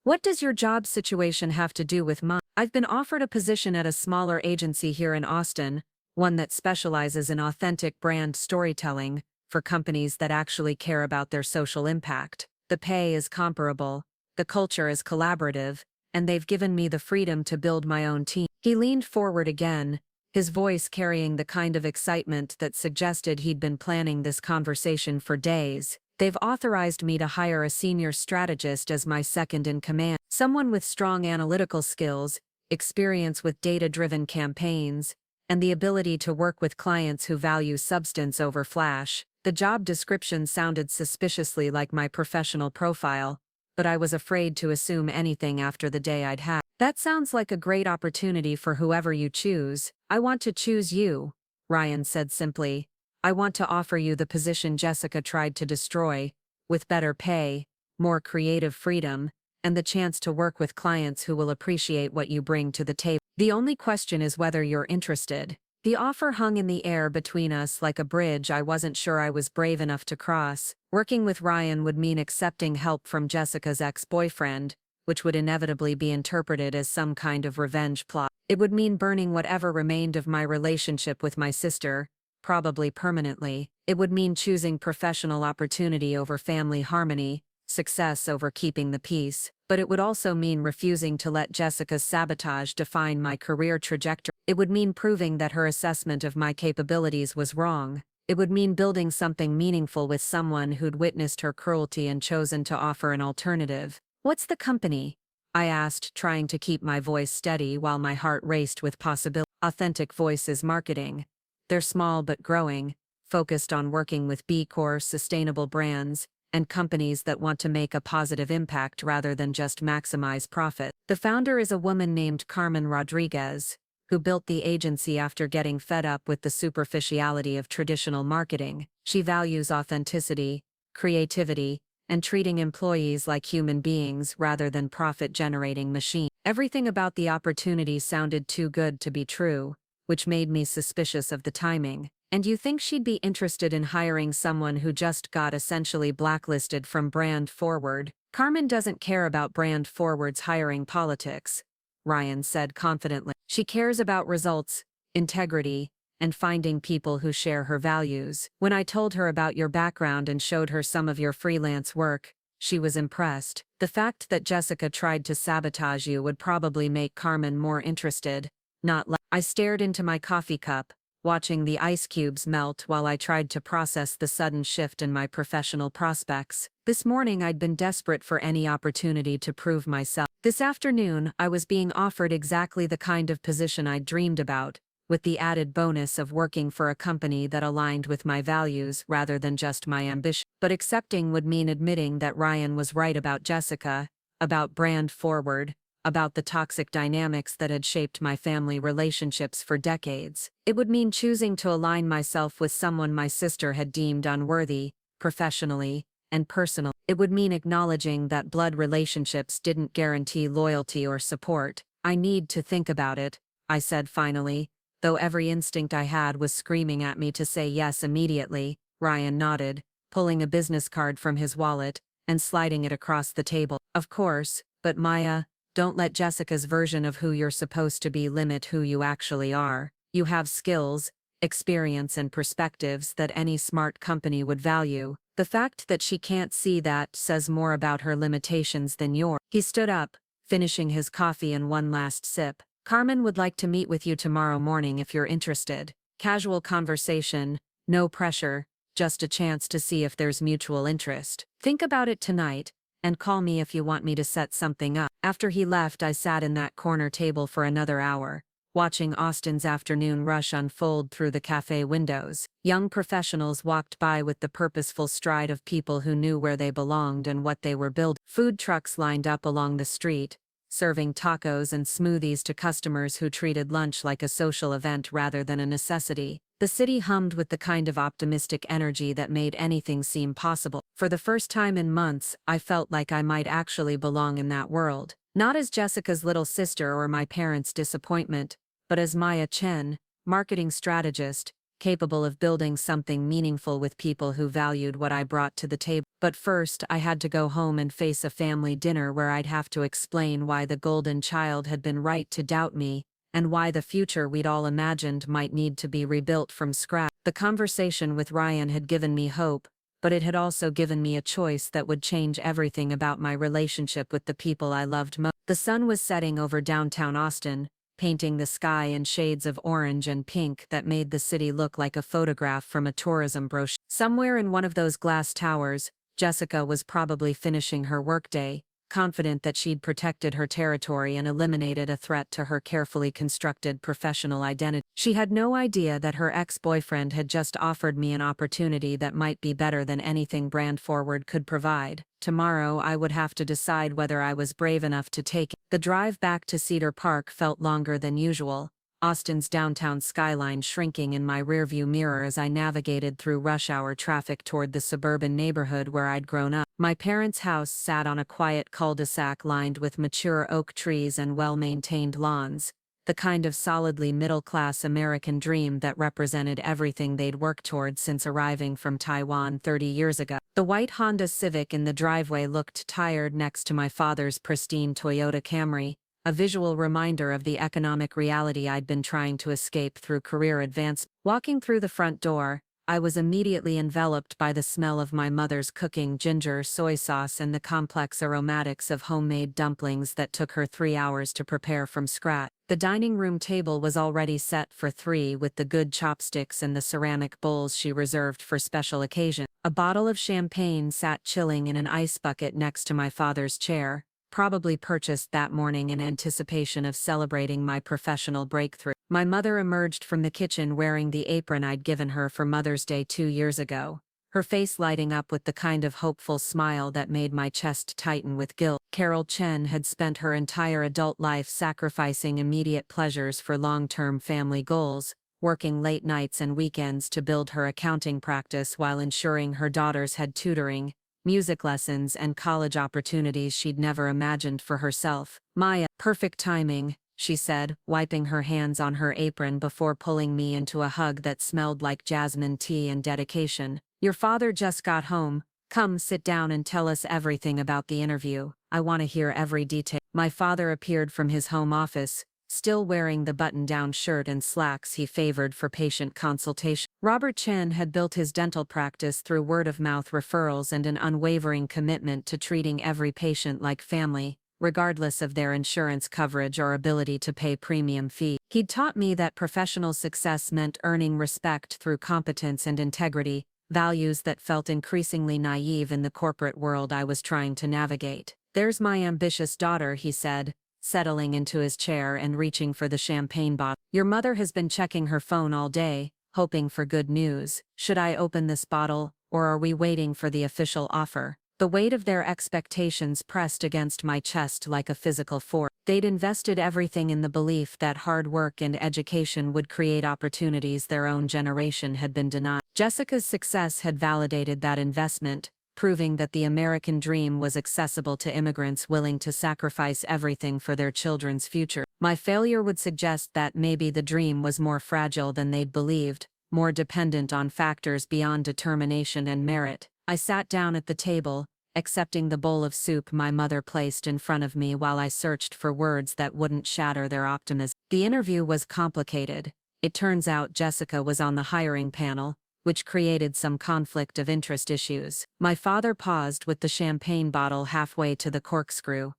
Speaker 1: What does your job situation have to do with mine? I've been offered a position at a smaller agency here in Austin, one that specializes in authentic brand storytelling for companies that actually care about their social impact. The pay is comparable, the culture is collaborative, and they've given me the freedom to build my own team. He leaned forward again, his voice carrying the kind of excitement that suggested he'd been planning this conversation for days. They've authorized me to hire a senior strategist as my second-in-command, someone with strong analytical skills, experience with data-driven campaigns, and the ability to work with clients who value substance over flash. The job description sounded suspiciously like my professional profile, but I was afraid to assume anything after the day I'd had. That sounds like a great opportunity for whoever you choose. I want to choose you, Ryan said simply. I want to offer you the position Jessica tried to destroy, with better pay, more creative freedom, and the chance to work with clients who will appreciate what you bring to the table. The only question is whether you're interested. The offer hung in the air between us like a bridge I wasn't sure I was brave enough to cross. Working with Ryan would mean accepting help from Jessica's ex-boyfriend, which would inevitably be interpreted as some kind of revenge plot. It would mean burning whatever remained of my relationship with my sister, probably permanently. It would mean choosing professional opportunity over family harmony, success over keeping the peace. But it would also mean refusing to let Jessica's sabotage define my career trajectory. It would mean proving that her assessment of my capabilities was wrong. It would mean building something meaningful with someone who'd witnessed her cruelty and chosen to offer an alternative. What's the company? I asked, trying to keep my voice steady while my heart raced with possibility. Authentic Voice is marketing. They're small but growing, focused on working with B Corp sustainable brands, and companies that want to make a positive impact rather than just maximize profit. The founder is a woman named Carmen Rodriguez, who built the agency after getting fed up with the superficiality of traditional marketing. She values authenticity, creativity, and treating employees like human beings rather than profit-generating machines. Everything about the opportunity sounded too good to be true, which made me suspicious of the timing. And you think she'd be interested in hiring someone who just got essentially blacklisted from Brand Forward? Carmen doesn't care about Brand Forward's hiring politics, Ryan said confidently. She cares about results, integrity, and finding people who share her values. When I told her about your background and showed her some of your freelance work, she was impressed. The fact that Jessica tried to sabotage you would probably make Carmen more interested, not less. I stared into my coffee cup, watching the ice cubes melt while I tried to process the sudden shift in my professional prospects. This morning I'd been desperate for any opportunity to prove myself. This afternoon I was being offered exactly the kind of position I'd dreamed about, with the added bonus of working for a company that aligned with my values rather than just my ambition. But accepting would mean admitting that Ryan was right about Jessica, about Brand Forward, about the toxic dynamics that had shaped my family relationships for decades. It would mean choosing to align myself with someone my sister had deemed unworthy, professionally and personally. It would mean acknowledging that blood relationships didn't guarantee loyalty or support. I need to think about it, I said finally, though every instinct I had was screaming at me to say yes immediately. Ryan nodded, pulling a business card from his wallet and sliding it across the table. Of course, but Maya, don't let Jessica's version of who you're supposed to be limit who you actually are. You have skills, experience and perspectives that any smart company would value. The fact that she can't see that says more about her limitations than yours. He stood up, finishing his coffee in one last sip. Carmen would like to meet with you tomorrow morning if you're interested. Casual conversation, no pressure, just a chance to see if there's mutual interest. Think about it tonight, and call me if you want me to set something up. After he left, I sat in that corner table for another hour, watching Austin's afternoon rush unfold through the cafe windows. Young professionals walked by with the purposeful stride of people who knew where they belonged and what they were building. Food trucks lined up along the street, serving tacos and smoothies to customers who treated lunch like a social event rather than a necessity. The city hummed with the kind of optimistic energy that made anything seem possible. For the first time in months, I felt like I might actually belong in that world. Not as Jessica's little sister or my parents' disappointment, but as Maya Chen, marketing strategist, capable of building something meaningful with people who valued what I brought to the table. But first, I had to go home and face a family dinner where I'd have to explain why the golden child had been right to doubt me, and why the future we'd all imagined might need to be rebuilt from scratch. The conversation with Ryan had given me hope, but it had also given me a choice that would change everything about my relationship with the people I loved most. The sun was setting over downtown Austin, painting the sky in shades of orange and pink that made the city look like a photograph from a tourism brochure. Somewhere in one of those glass towers, Jessica was probably finishing her workday, confident that she'd protected her territory and eliminated a threat to her carefully constructed professional identity. She had no idea that her ex-boyfriend had just offered me an opportunity that might be better than anything Brand Forward could provide. Tomorrow I would have to decide whether I was brave enough to take it. The drive back to Cedar Park felt longer than usual, Austin's downtown skyline shrinking in my rearview mirror as I navigated through rush-hour traffic toward the suburban neighborhood where I'd grown up. My parents' house sat on a quiet cul-de-sac lined with mature oak trees and well-maintained lawns, the kind of solidly middle-class American dream that represented everything they'd worked toward since arriving from Taiwan 30 years ago. The white Honda Civic in the driveway looked tired next to my father's pristine Toyota Camry, a visual reminder of the economic reality I'd been trying to escape through career advancement. Walking through the front door, I was immediately enveloped by the smell of my mother's cooking ginger soy sauce and the complex aromatics of homemade dumplings that took her 3 hours to prepare from scratch. The dining room table was already set for 3 with the good chopsticks and the ceramic bowls she reserved for special occasions. A bottle of champagne sat chilling in an ice bucket next to my father's chair, probably purchased that morning in anticipation of celebrating my professional breakthrough. My mother emerged from the kitchen wearing the apron I'd given her for Mother's Day 2 years ago, her face lighting up with the kind of hopeful smile that made my chest tighten with guilt. Maya Chen had spent her entire adult life sacrificing immediate pleasures for long-term family goals, working late nights and weekends to build her accounting practice while ensuring her daughters had tutoring, music lessons and college opportunities she'd never imagined for herself. Maya, perfect timing, she said, wiping her hands on her apron before pulling me into a hug that smelled like jasmine tea and dedication. Your father just got home. Come sit down and tell us everything about the interview. I want to hear every detail. My father appeared from his home office, still wearing the button-down shirt and slacks he favored for patient consultation. Robert Chen had built his dental practice through word-of-mouth referrals and an unwavering commitment to treating every patient like family, regardless of their insurance coverage or ability to pay premium fees. He'd taught me that professional success meant earning respect through competence and integrity, values that felt increasingly naive in the corporate world I was trying to navigate. There's my ambitious daughter, he said, settling into his chair and reaching for the champagne bottle. Your mother has been checking her phone all day, hoping for good news. Should I open this bottle, or are we waiting for the official offer? The weight of their expectations pressed against my chest like a physical force. They'd invested everything in the belief that hard work and education would create opportunities their own generation had been denied. Jessica's success had validated that investment, proving that the American dream was accessible to immigrants willing to sacrifice everything for their children's future. My failure would suggest that maybe the dream was more fragile than they'd believed, more dependent on factors beyond determination and merit. I sat down at the table, accepting the bowl of soup my mother placed in front of me while I searched for words that wouldn't shatter their optimism. The interview was complicated. It turns out Jessica was on the hiring panel, which created some conflict of interest issues. My father paused with the champagne bottle halfway to the corkscrew.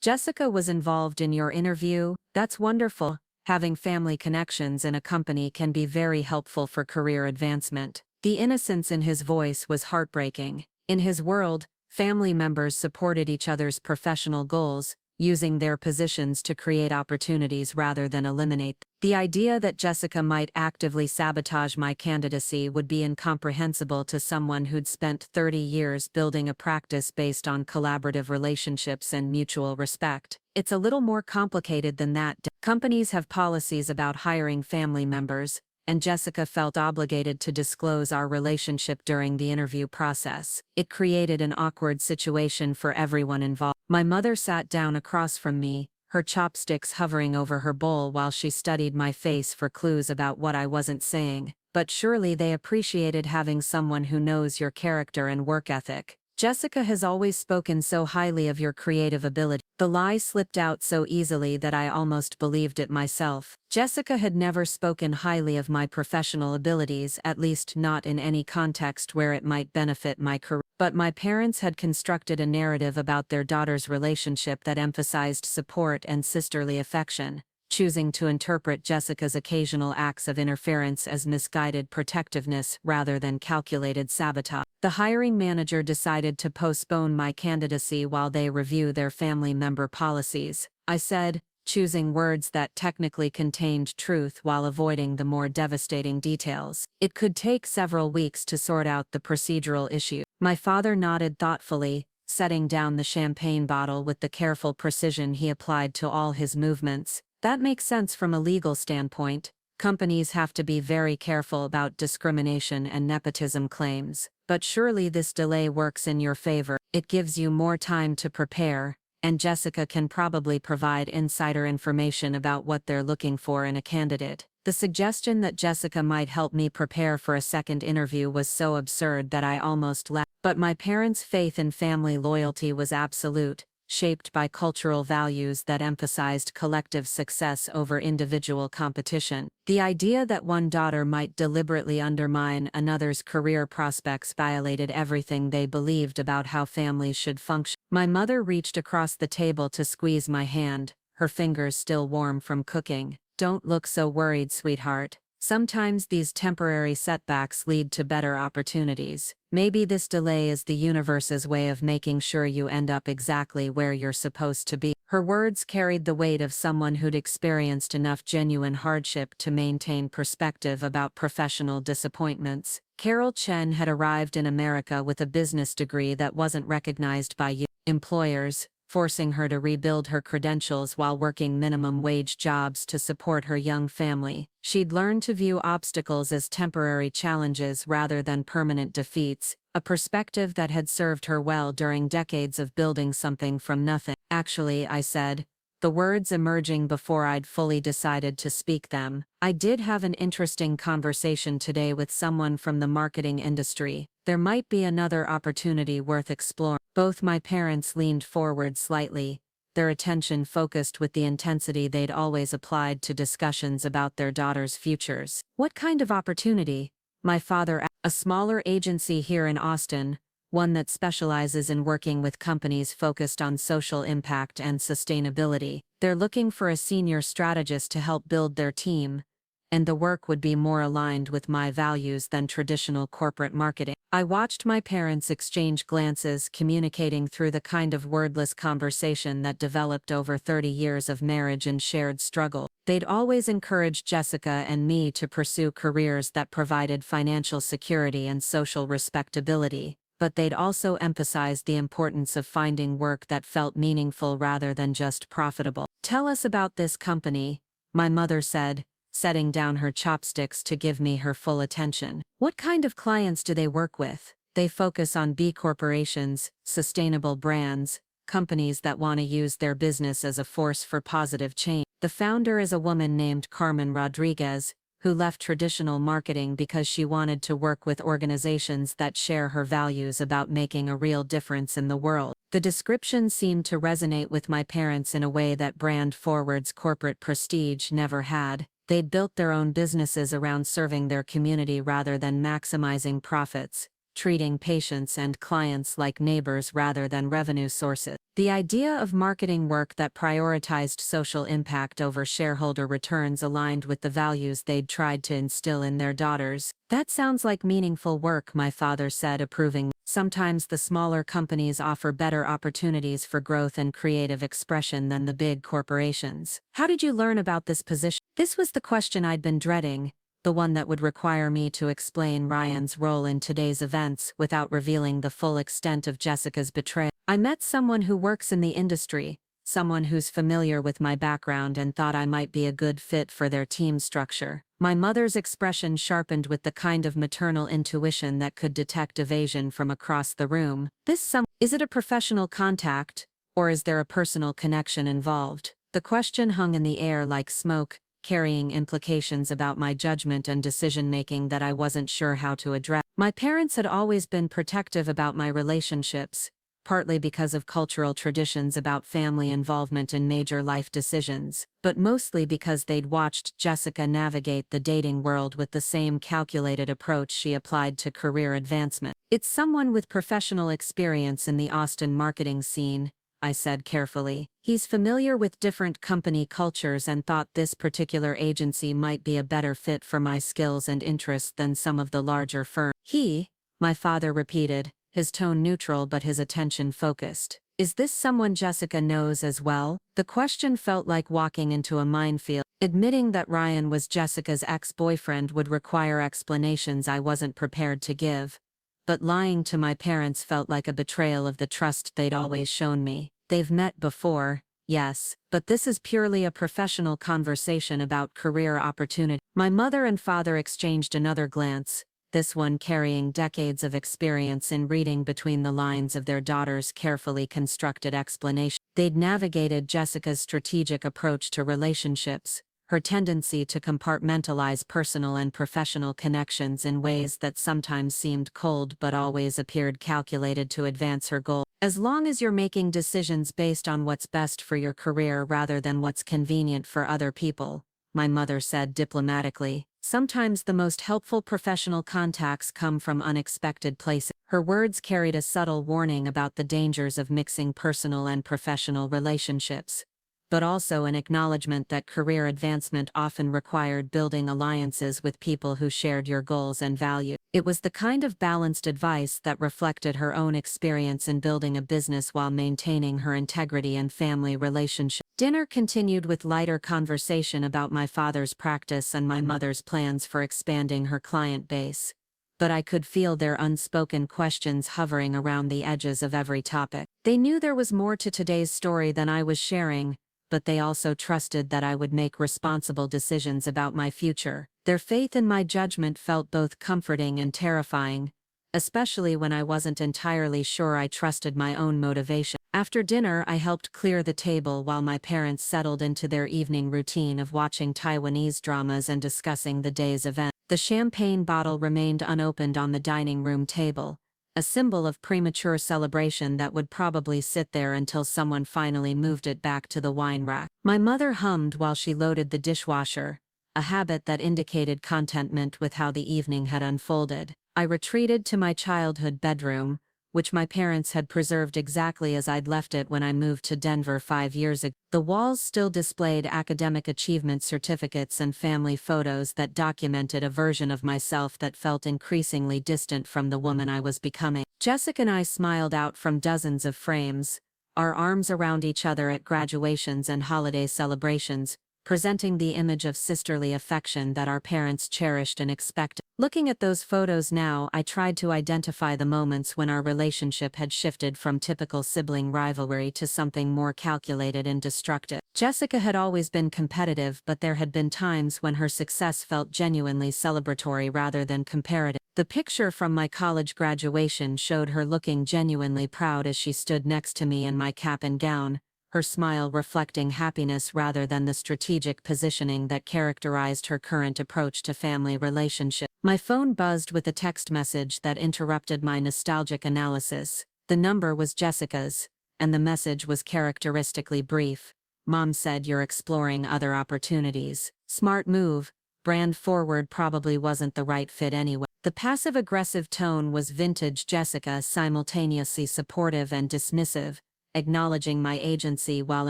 Speaker 1: Jessica was involved in your interview? That's wonderful. Having family connections in a company can be very helpful for career advancement. The innocence in his voice was heartbreaking. In his world, family members supported each other's professional goals, using their positions to create opportunities rather than eliminate them. The idea that Jessica might actively sabotage my candidacy would be incomprehensible to someone who'd spent 30 years building a practice based on collaborative relationships and mutual respect. It's a little more complicated than that. Companies have policies about hiring family members, and Jessica felt obligated to disclose our relationship during the interview process. It created an awkward situation for everyone involved. My mother sat down across from me, her chopsticks hovering over her bowl while she studied my face for clues about what I wasn't saying. But surely they appreciated having someone who knows your character and work ethic. Jessica has always spoken so highly of your creative ability. The lie slipped out so easily that I almost believed it myself. Jessica had never spoken highly of my professional abilities, at least not in any context where it might benefit my career. But my parents had constructed a narrative about their daughter's relationship that emphasized support and sisterly affection. choosing to interpret Jessica's occasional acts of interference as misguided protectiveness rather than calculated sabotage. The hiring manager decided to postpone my candidacy while they review their family member policies, I said, choosing words that technically contained truth while avoiding the more devastating details. It could take several weeks to sort out the procedural issue. My father nodded thoughtfully, setting down the champagne bottle with the careful precision he applied to all his movements. That makes sense from a legal standpoint. Companies have to be very careful about discrimination and nepotism claims. But surely this delay works in your favor. It gives you more time to prepare, and Jessica can probably provide insider information about what they're looking for in a candidate. The suggestion that Jessica might help me prepare for a second interview was so absurd that I almost laughed. But my parents' faith in family loyalty was absolute, shaped by cultural values that emphasized collective success over individual competition. The idea that one daughter might deliberately undermine another's career prospects violated everything they believed about how families should function. My mother reached across the table to squeeze my hand, her fingers still warm from cooking. "Don't look so worried, sweetheart. Sometimes these temporary setbacks lead to better opportunities. Maybe this delay is the universe's way of making sure you end up exactly where you're supposed to be." Her words carried the weight of someone who'd experienced enough genuine hardship to maintain perspective about professional disappointments. Carol Chen had arrived in America with a business degree that wasn't recognized by employers, forcing her to rebuild her credentials while working minimum-wage jobs to support her young family. She'd learned to view obstacles as temporary challenges rather than permanent defeats, a perspective that had served her well during decades of building something from nothing. "Actually," I said, the words emerging before I'd fully decided to speak them, "I did have an interesting conversation today with someone from the marketing industry. There might be another opportunity worth exploring." Both my parents leaned forward slightly, their attention focused with the intensity they'd always applied to discussions about their daughters' futures. "What kind of opportunity?" My father asked. "A smaller agency here in Austin, one that specializes in working with companies focused on social impact and sustainability. They're looking for a senior strategist to help build their team, and the work would be more aligned with my values than traditional corporate marketing." I watched my parents exchange glances, communicating through the kind of wordless conversation that developed over 30 years of marriage and shared struggle. They'd always encouraged Jessica and me to pursue careers that provided financial security and social respectability, but they'd also emphasized the importance of finding work that felt meaningful rather than just profitable. "Tell us about this company," my mother said, setting down her chopsticks to give me her full attention. "What kind of clients do they work with?" "They focus on B corporations, sustainable brands, companies that want to use their business as a force for positive change. The founder is a woman named Carmen Rodriguez, who left traditional marketing because she wanted to work with organizations that share her values about making a real difference in the world." The description seemed to resonate with my parents in a way that brand-forward's corporate prestige never had. They'd built their own businesses around serving their community rather than maximizing profits, treating patients and clients like neighbors rather than revenue sources. The idea of marketing work that prioritized social impact over shareholder returns aligned with the values they'd tried to instill in their daughters. "That sounds like meaningful work," my father said, approving. "Sometimes the smaller companies offer better opportunities for growth and creative expression than the big corporations." "How did you learn about this position?" This was the question I'd been dreading, the one that would require me to explain Ryan's role in today's events without revealing the full extent of Jessica's betrayal. "I met someone who works in the industry, someone who's familiar with my background and thought I might be a good fit for their team structure." My mother's expression sharpened with the kind of maternal intuition that could detect evasion from across the room. Is it a professional contact, or is there a personal connection involved?" The question hung in the air like smoke, carrying implications about my judgment and decision-making that I wasn't sure how to address. My parents had always been protective about my relationships, partly because of cultural traditions about family involvement in major life decisions, but mostly because they'd watched Jessica navigate the dating world with the same calculated approach she applied to career advancement. "It's someone with professional experience in the Austin marketing scene," I said carefully. He's familiar with different company cultures and thought this particular agency might be a better fit for my skills and interests than some of the larger firms. He, my father repeated, his tone neutral but his attention focused. Is this someone Jessica knows as well? The question felt like walking into a minefield. Admitting that Ryan was Jessica's ex-boyfriend would require explanations I wasn't prepared to give. But lying to my parents felt like a betrayal of the trust they'd always shown me. They've met before, yes, but this is purely a professional conversation about career opportunity. My mother and father exchanged another glance, this one carrying decades of experience in reading between the lines of their daughter's carefully constructed explanation. They'd navigated Jessica's strategic approach to relationships, her tendency to compartmentalize personal and professional connections in ways that sometimes seemed cold but always appeared calculated to advance her goal. As long as you're making decisions based on what's best for your career rather than what's convenient for other people, my mother said diplomatically. Sometimes the most helpful professional contacts come from unexpected places. Her words carried a subtle warning about the dangers of mixing personal and professional relationships, but also an acknowledgement that career advancement often required building alliances with people who shared your goals and values. It was the kind of balanced advice that reflected her own experience in building a business while maintaining her integrity and family relationships. Dinner continued with lighter conversation about my father's practice and my mother's plans for expanding her client base. But I could feel their unspoken questions hovering around the edges of every topic. They knew there was more to today's story than I was sharing, but they also trusted that I would make responsible decisions about my future. Their faith in my judgment felt both comforting and terrifying, especially when I wasn't entirely sure I trusted my own motivation. After dinner, I helped clear the table while my parents settled into their evening routine of watching Taiwanese dramas and discussing the day's event. The champagne bottle remained unopened on the dining room table, a symbol of premature celebration that would probably sit there until someone finally moved it back to the wine rack. My mother hummed while she loaded the dishwasher, a habit that indicated contentment with how the evening had unfolded. I retreated to my childhood bedroom, which my parents had preserved exactly as I'd left it when I moved to Denver 5 years ago. The walls still displayed academic achievement certificates and family photos that documented a version of myself that felt increasingly distant from the woman I was becoming. Jessica and I smiled out from dozens of frames, our arms around each other at graduations and holiday celebrations, presenting the image of sisterly affection that our parents cherished and expected. Looking at those photos now, I tried to identify the moments when our relationship had shifted from typical sibling rivalry to something more calculated and destructive. Jessica had always been competitive, but there had been times when her success felt genuinely celebratory rather than comparative. The picture from my college graduation showed her looking genuinely proud as she stood next to me in my cap and gown, her smile reflecting happiness rather than the strategic positioning that characterized her current approach to family relationships. My phone buzzed with a text message that interrupted my nostalgic analysis. The number was Jessica's, and the message was characteristically brief. Mom said you're exploring other opportunities. Smart move. Brand forward probably wasn't the right fit anyway. The passive-aggressive tone was vintage Jessica, simultaneously supportive and dismissive, acknowledging my agency while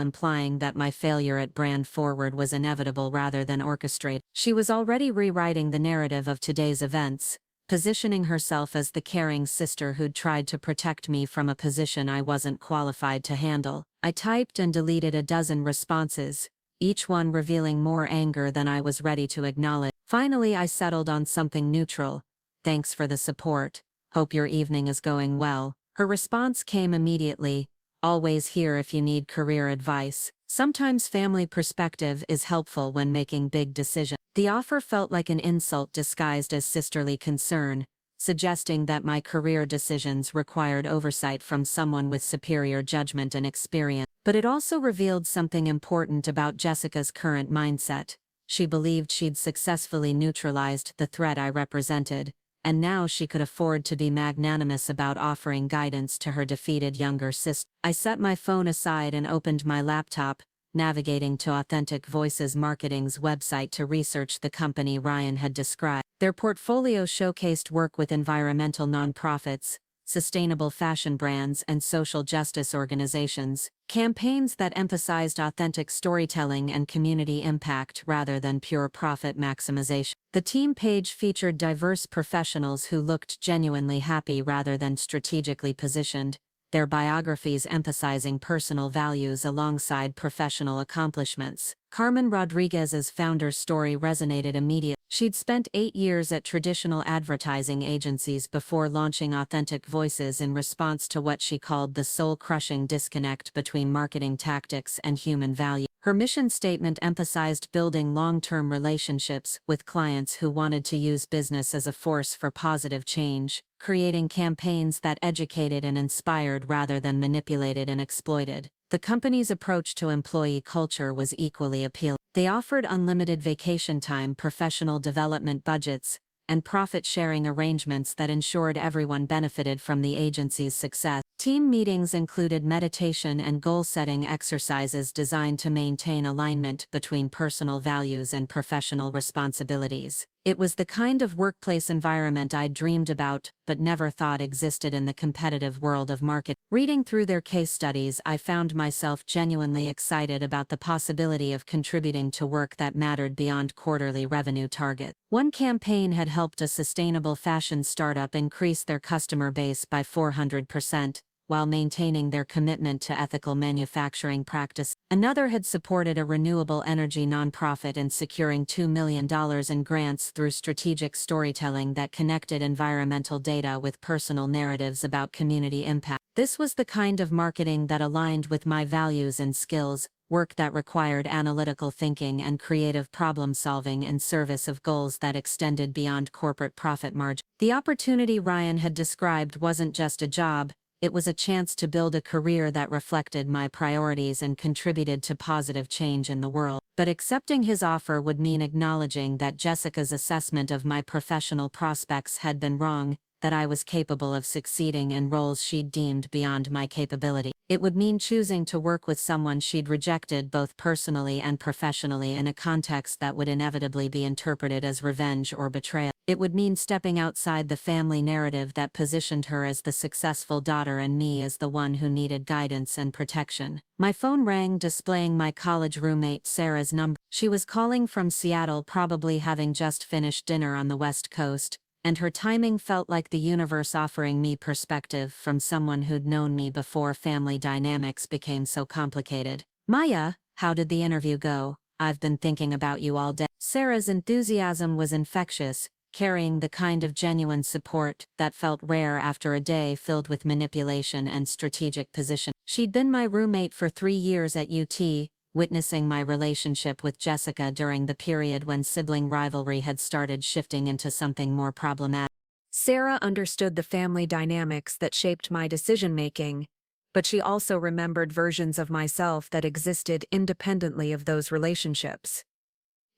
Speaker 1: implying that my failure at Brand Forward was inevitable rather than orchestrated. She was already rewriting the narrative of today's events, positioning herself as the caring sister who'd tried to protect me from a position I wasn't qualified to handle. I typed and deleted a dozen responses, each one revealing more anger than I was ready to acknowledge. Finally, I settled on something neutral. Thanks for the support. Hope your evening is going well. Her response came immediately. Always here if you need career advice. Sometimes family perspective is helpful when making big decisions. The offer felt like an insult disguised as sisterly concern, suggesting that my career decisions required oversight from someone with superior judgment and experience. But it also revealed something important about Jessica's current mindset. She believed she'd successfully neutralized the threat I represented, and now she could afford to be magnanimous about offering guidance to her defeated younger sister. I set my phone aside and opened my laptop, navigating to Authentic Voices Marketing's website to research the company Ryan had described. Their portfolio showcased work with environmental nonprofits, sustainable fashion brands, and social justice organizations. Campaigns that emphasized authentic storytelling and community impact rather than pure profit maximization. The team page featured diverse professionals who looked genuinely happy rather than strategically positioned, their biographies emphasizing personal values alongside professional accomplishments. Carmen Rodriguez's founder's story resonated immediately. She'd spent 8 years at traditional advertising agencies before launching Authentic Voices in response to what she called the soul-crushing disconnect between marketing tactics and human value. Her mission statement emphasized building long-term relationships with clients who wanted to use business as a force for positive change, creating campaigns that educated and inspired rather than manipulated and exploited. The company's approach to employee culture was equally appealing. They offered unlimited vacation time, professional development budgets, and profit-sharing arrangements that ensured everyone benefited from the agency's success. Team meetings included meditation and goal-setting exercises designed to maintain alignment between personal values and professional responsibilities. It was the kind of workplace environment I'd dreamed about but never thought existed in the competitive world of marketing. Reading through their case studies, I found myself genuinely excited about the possibility of contributing to work that mattered beyond quarterly revenue targets. One campaign had helped a sustainable fashion startup increase their customer base by 400%, while maintaining their commitment to ethical manufacturing practice. Another had supported a renewable energy nonprofit in securing $2 million in grants through strategic storytelling that connected environmental data with personal narratives about community impact. This was the kind of marketing that aligned with my values and skills, work that required analytical thinking and creative problem-solving in service of goals that extended beyond corporate profit margin. The opportunity Ryan had described wasn't just a job, it was a chance to build a career that reflected my priorities and contributed to positive change in the world. But accepting his offer would mean acknowledging that Jessica's assessment of my professional prospects had been wrong, that I was capable of succeeding in roles she'd deemed beyond my capability. It would mean choosing to work with someone she'd rejected both personally and professionally in a context that would inevitably be interpreted as revenge or betrayal. It would mean stepping outside the family narrative that positioned her as the successful daughter and me as the one who needed guidance and protection. My phone rang, displaying my college roommate Sarah's number. She was calling from Seattle, probably having just finished dinner on the West Coast, and her timing felt like the universe offering me perspective from someone who'd known me before family dynamics became so complicated. "Maya, how did the interview go? I've been thinking about you all day." Sarah's enthusiasm was infectious, carrying the kind of genuine support that felt rare after a day filled with manipulation and strategic position. She'd been my roommate for 3 years at UT, witnessing my relationship with Jessica during the period when sibling rivalry had started shifting into something more problematic. Sarah understood the family dynamics that shaped my decision-making, but she also remembered versions of myself that existed independently of those relationships.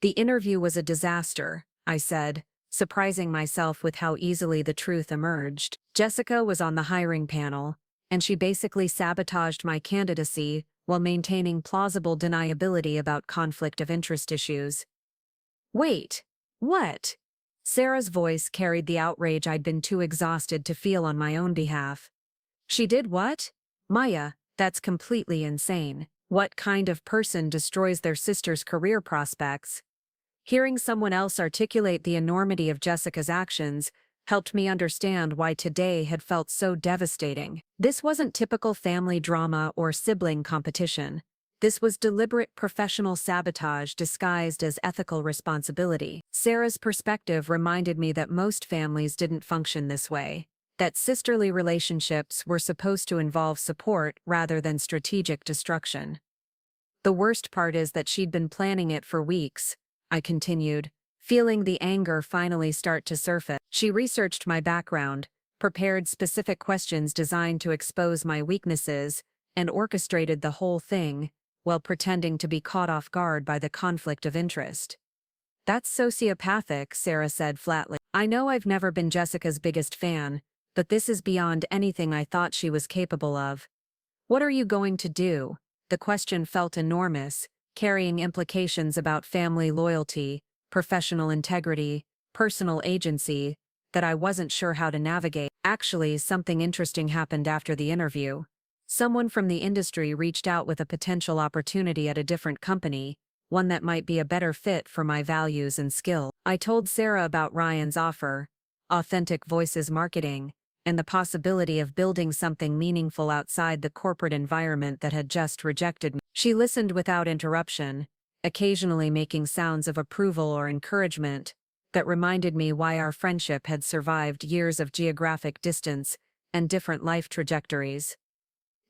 Speaker 1: "The interview was a disaster," I said, surprising myself with how easily the truth emerged. "Jessica was on the hiring panel, and she basically sabotaged my candidacy while maintaining plausible deniability about conflict of interest issues." "Wait, what?" Sarah's voice carried the outrage I'd been too exhausted to feel on my own behalf. "She did what? Maya, that's completely insane. What kind of person destroys their sister's career prospects?" Hearing someone else articulate the enormity of Jessica's actions helped me understand why today had felt so devastating. This wasn't typical family drama or sibling competition. This was deliberate professional sabotage disguised as ethical responsibility. Sarah's perspective reminded me that most families didn't function this way, that sisterly relationships were supposed to involve support rather than strategic destruction. "The worst part is that she'd been planning it for weeks," I continued, feeling the anger finally start to surface. "She researched my background, prepared specific questions designed to expose my weaknesses, and orchestrated the whole thing, while pretending to be caught off guard by the conflict of interest." "That's sociopathic," Sarah said flatly. "I know I've never been Jessica's biggest fan, but this is beyond anything I thought she was capable of. What are you going to do?" The question felt enormous, carrying implications about family loyalty, professional integrity, personal agency, that I wasn't sure how to navigate. Actually, something interesting happened after the interview. Someone from the industry reached out with a potential opportunity at a different company, one that might be a better fit for my values and skill. I told Sarah about Ryan's offer, Authentic Voices Marketing, and the possibility of building something meaningful outside the corporate environment that had just rejected me. She listened without interruption, occasionally making sounds of approval or encouragement that reminded me why our friendship had survived years of geographic distance and different life trajectories.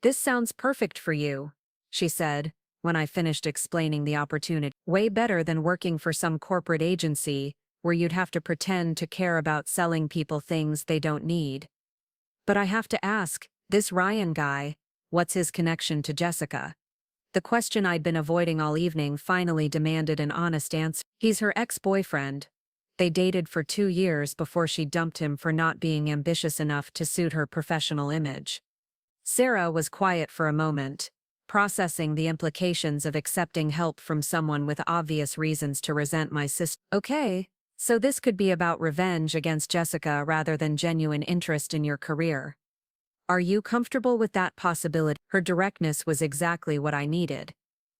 Speaker 1: "This sounds perfect for you," she said, when I finished explaining the opportunity. "Way better than working for some corporate agency where you'd have to pretend to care about selling people things they don't need. But I have to ask, this Ryan guy, what's his connection to Jessica?" The question I'd been avoiding all evening finally demanded an honest answer. "He's her ex-boyfriend. They dated for 2 years before she dumped him for not being ambitious enough to suit her professional image." Sarah was quiet for a moment, processing the implications of accepting help from someone with obvious reasons to resent my sister. "Okay, so this could be about revenge against Jessica rather than genuine interest in your career. Are you comfortable with that possibility?" Her directness was exactly what I needed.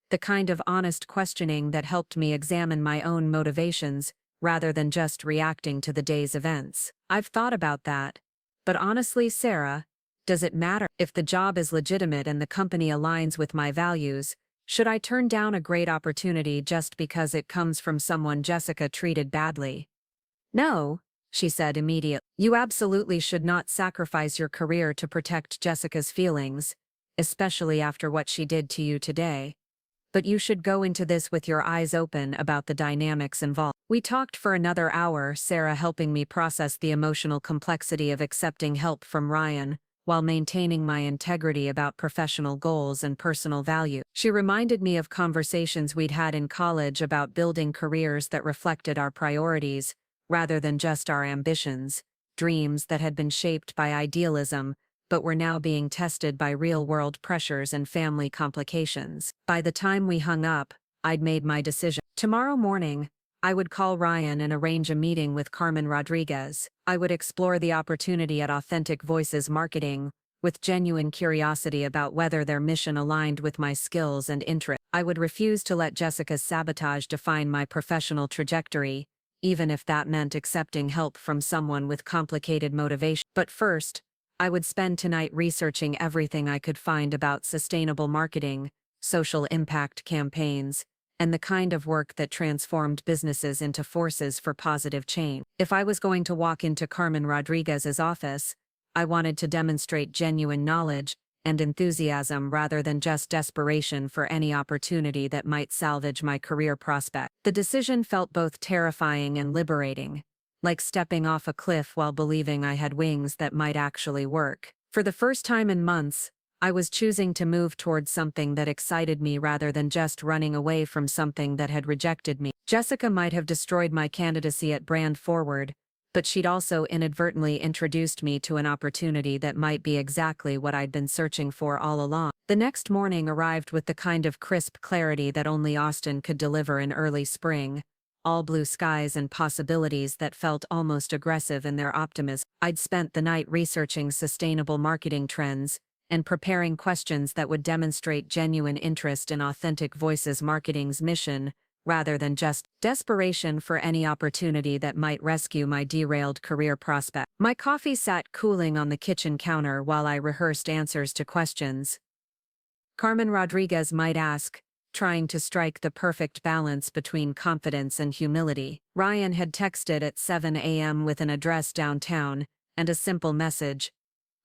Speaker 1: The kind of honest questioning that helped me examine my own motivations rather than just reacting to the day's events. "I've thought about that. But honestly, Sarah, does it matter? If the job is legitimate and the company aligns with my values, should I turn down a great opportunity just because it comes from someone Jessica treated badly?" "No," she said immediately. "You absolutely should not sacrifice your career to protect Jessica's feelings, especially after what she did to you today. But you should go into this with your eyes open about the dynamics involved." We talked for another hour, Sarah helping me process the emotional complexity of accepting help from Ryan, while maintaining my integrity about professional goals and personal value. She reminded me of conversations we'd had in college about building careers that reflected our priorities, rather than just our ambitions, dreams that had been shaped by idealism, but were now being tested by real-world pressures and family complications. By the time we hung up, I'd made my decision. Tomorrow morning, I would call Ryan and arrange a meeting with Carmen Rodriguez. I would explore the opportunity at Authentic Voices Marketing, with genuine curiosity about whether their mission aligned with my skills and interests. I would refuse to let Jessica's sabotage define my professional trajectory, even if that meant accepting help from someone with complicated motivation. But first, I would spend tonight researching everything I could find about sustainable marketing, social impact campaigns, and the kind of work that transformed businesses into forces for positive change. If I was going to walk into Carmen Rodriguez's office, I wanted to demonstrate genuine knowledge and enthusiasm rather than just desperation for any opportunity that might salvage my career prospect. The decision felt both terrifying and liberating, like stepping off a cliff while believing I had wings that might actually work. For the first time in months, I was choosing to move towards something that excited me rather than just running away from something that had rejected me. Jessica might have destroyed my candidacy at Brand Forward, but she'd also inadvertently introduced me to an opportunity that might be exactly what I'd been searching for all along. The next morning arrived with the kind of crisp clarity that only Austin could deliver in early spring, all blue skies and possibilities that felt almost aggressive in their optimism. I'd spent the night researching sustainable marketing trends and preparing questions that would demonstrate genuine interest in Authentic Voices Marketing's mission, rather than just desperation for any opportunity that might rescue my derailed career prospect. My coffee sat cooling on the kitchen counter while I rehearsed answers to questions Carmen Rodriguez might ask, trying to strike the perfect balance between confidence and humility. Ryan had texted at 7 a.m. with an address downtown and a simple message: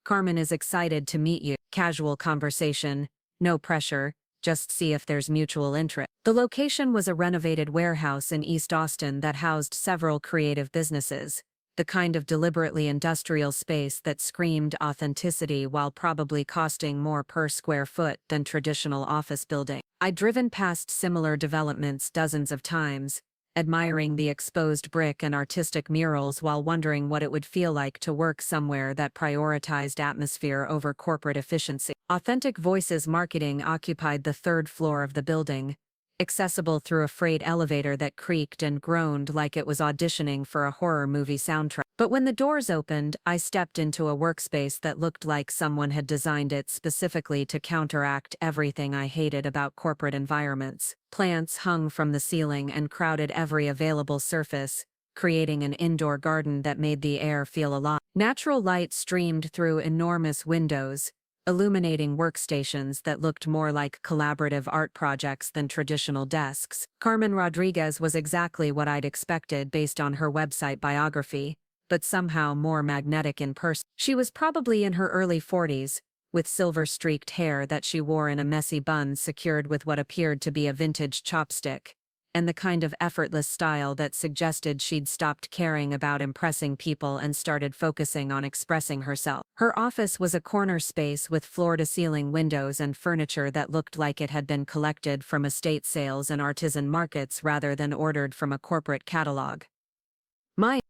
Speaker 1: "Carmen is excited to meet you." Casual conversation, no pressure, just see if there's mutual interest. The location was a renovated warehouse in East Austin that housed several creative businesses, the kind of deliberately industrial space that screamed authenticity while probably costing more per square foot than traditional office building. I'd driven past similar developments dozens of times, admiring the exposed brick and artistic murals while wondering what it would feel like to work somewhere that prioritized atmosphere over corporate efficiency. Authentic Voices Marketing occupied the third floor of the building, accessible through a freight elevator that creaked and groaned like it was auditioning for a horror movie soundtrack. But when the doors opened, I stepped into a workspace that looked like someone had designed it specifically to counteract everything I hated about corporate environments. Plants hung from the ceiling and crowded every available surface, creating an indoor garden that made the air feel alive. Natural light streamed through enormous windows, illuminating workstations that looked more like collaborative art projects than traditional desks. Carmen Rodriguez was exactly what I'd expected based on her website biography, but somehow more magnetic in person. She was probably in her early 40s, with silver-streaked hair that she wore in a messy bun secured with what appeared to be a vintage chopstick, and the kind of effortless style that suggested she'd stopped caring about impressing people and started focusing on expressing herself. Her office was a corner space with floor-to-ceiling windows and furniture that looked like it had been collected from estate sales and artisan markets rather than ordered from a corporate catalog.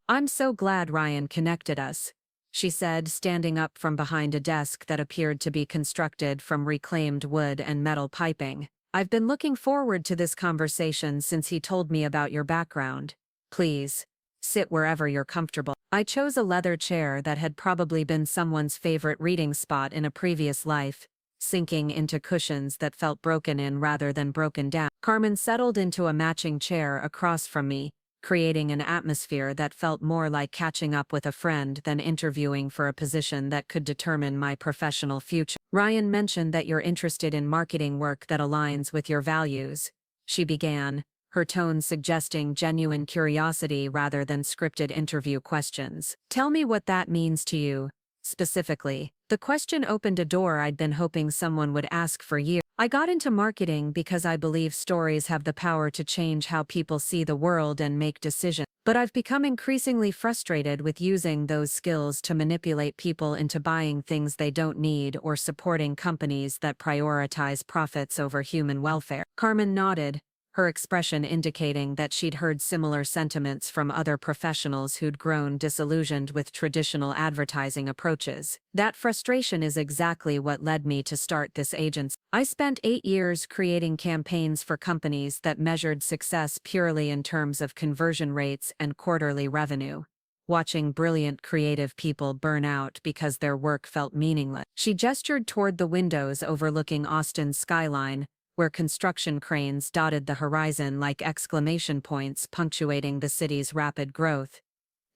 Speaker 1: I'm so glad Ryan connected us, she said, standing up from behind a desk that appeared to be constructed from reclaimed wood and metal piping. I've been looking forward to this conversation since he told me about your background. Please, sit wherever you're comfortable. I chose a leather chair that had probably been someone's favorite reading spot in a previous life, sinking into cushions that felt broken in rather than broken down. Carmen settled into a matching chair across from me, creating an atmosphere that felt more like catching up with a friend than interviewing for a position that could determine my professional future. Ryan mentioned that you're interested in marketing work that aligns with your values, she began, her tone suggesting genuine curiosity rather than scripted interview questions. Tell me what that means to you, specifically. The question opened a door I'd been hoping someone would ask for years. I got into marketing because I believe stories have the power to change how people see the world and make decisions. But I've become increasingly frustrated with using those skills to manipulate people into buying things they don't need or supporting companies that prioritize profits over human welfare. Carmen nodded, her expression indicating that she'd heard similar sentiments from other professionals who'd grown disillusioned with traditional advertising approaches. That frustration is exactly what led me to start this agency. I spent 8 years creating campaigns for companies that measured success purely in terms of conversion rates and quarterly revenue, watching brilliant creative people burn out because their work felt meaningless. She gestured toward the windows overlooking Austin's skyline, where construction cranes dotted the horizon like exclamation points punctuating the city's rapid growth.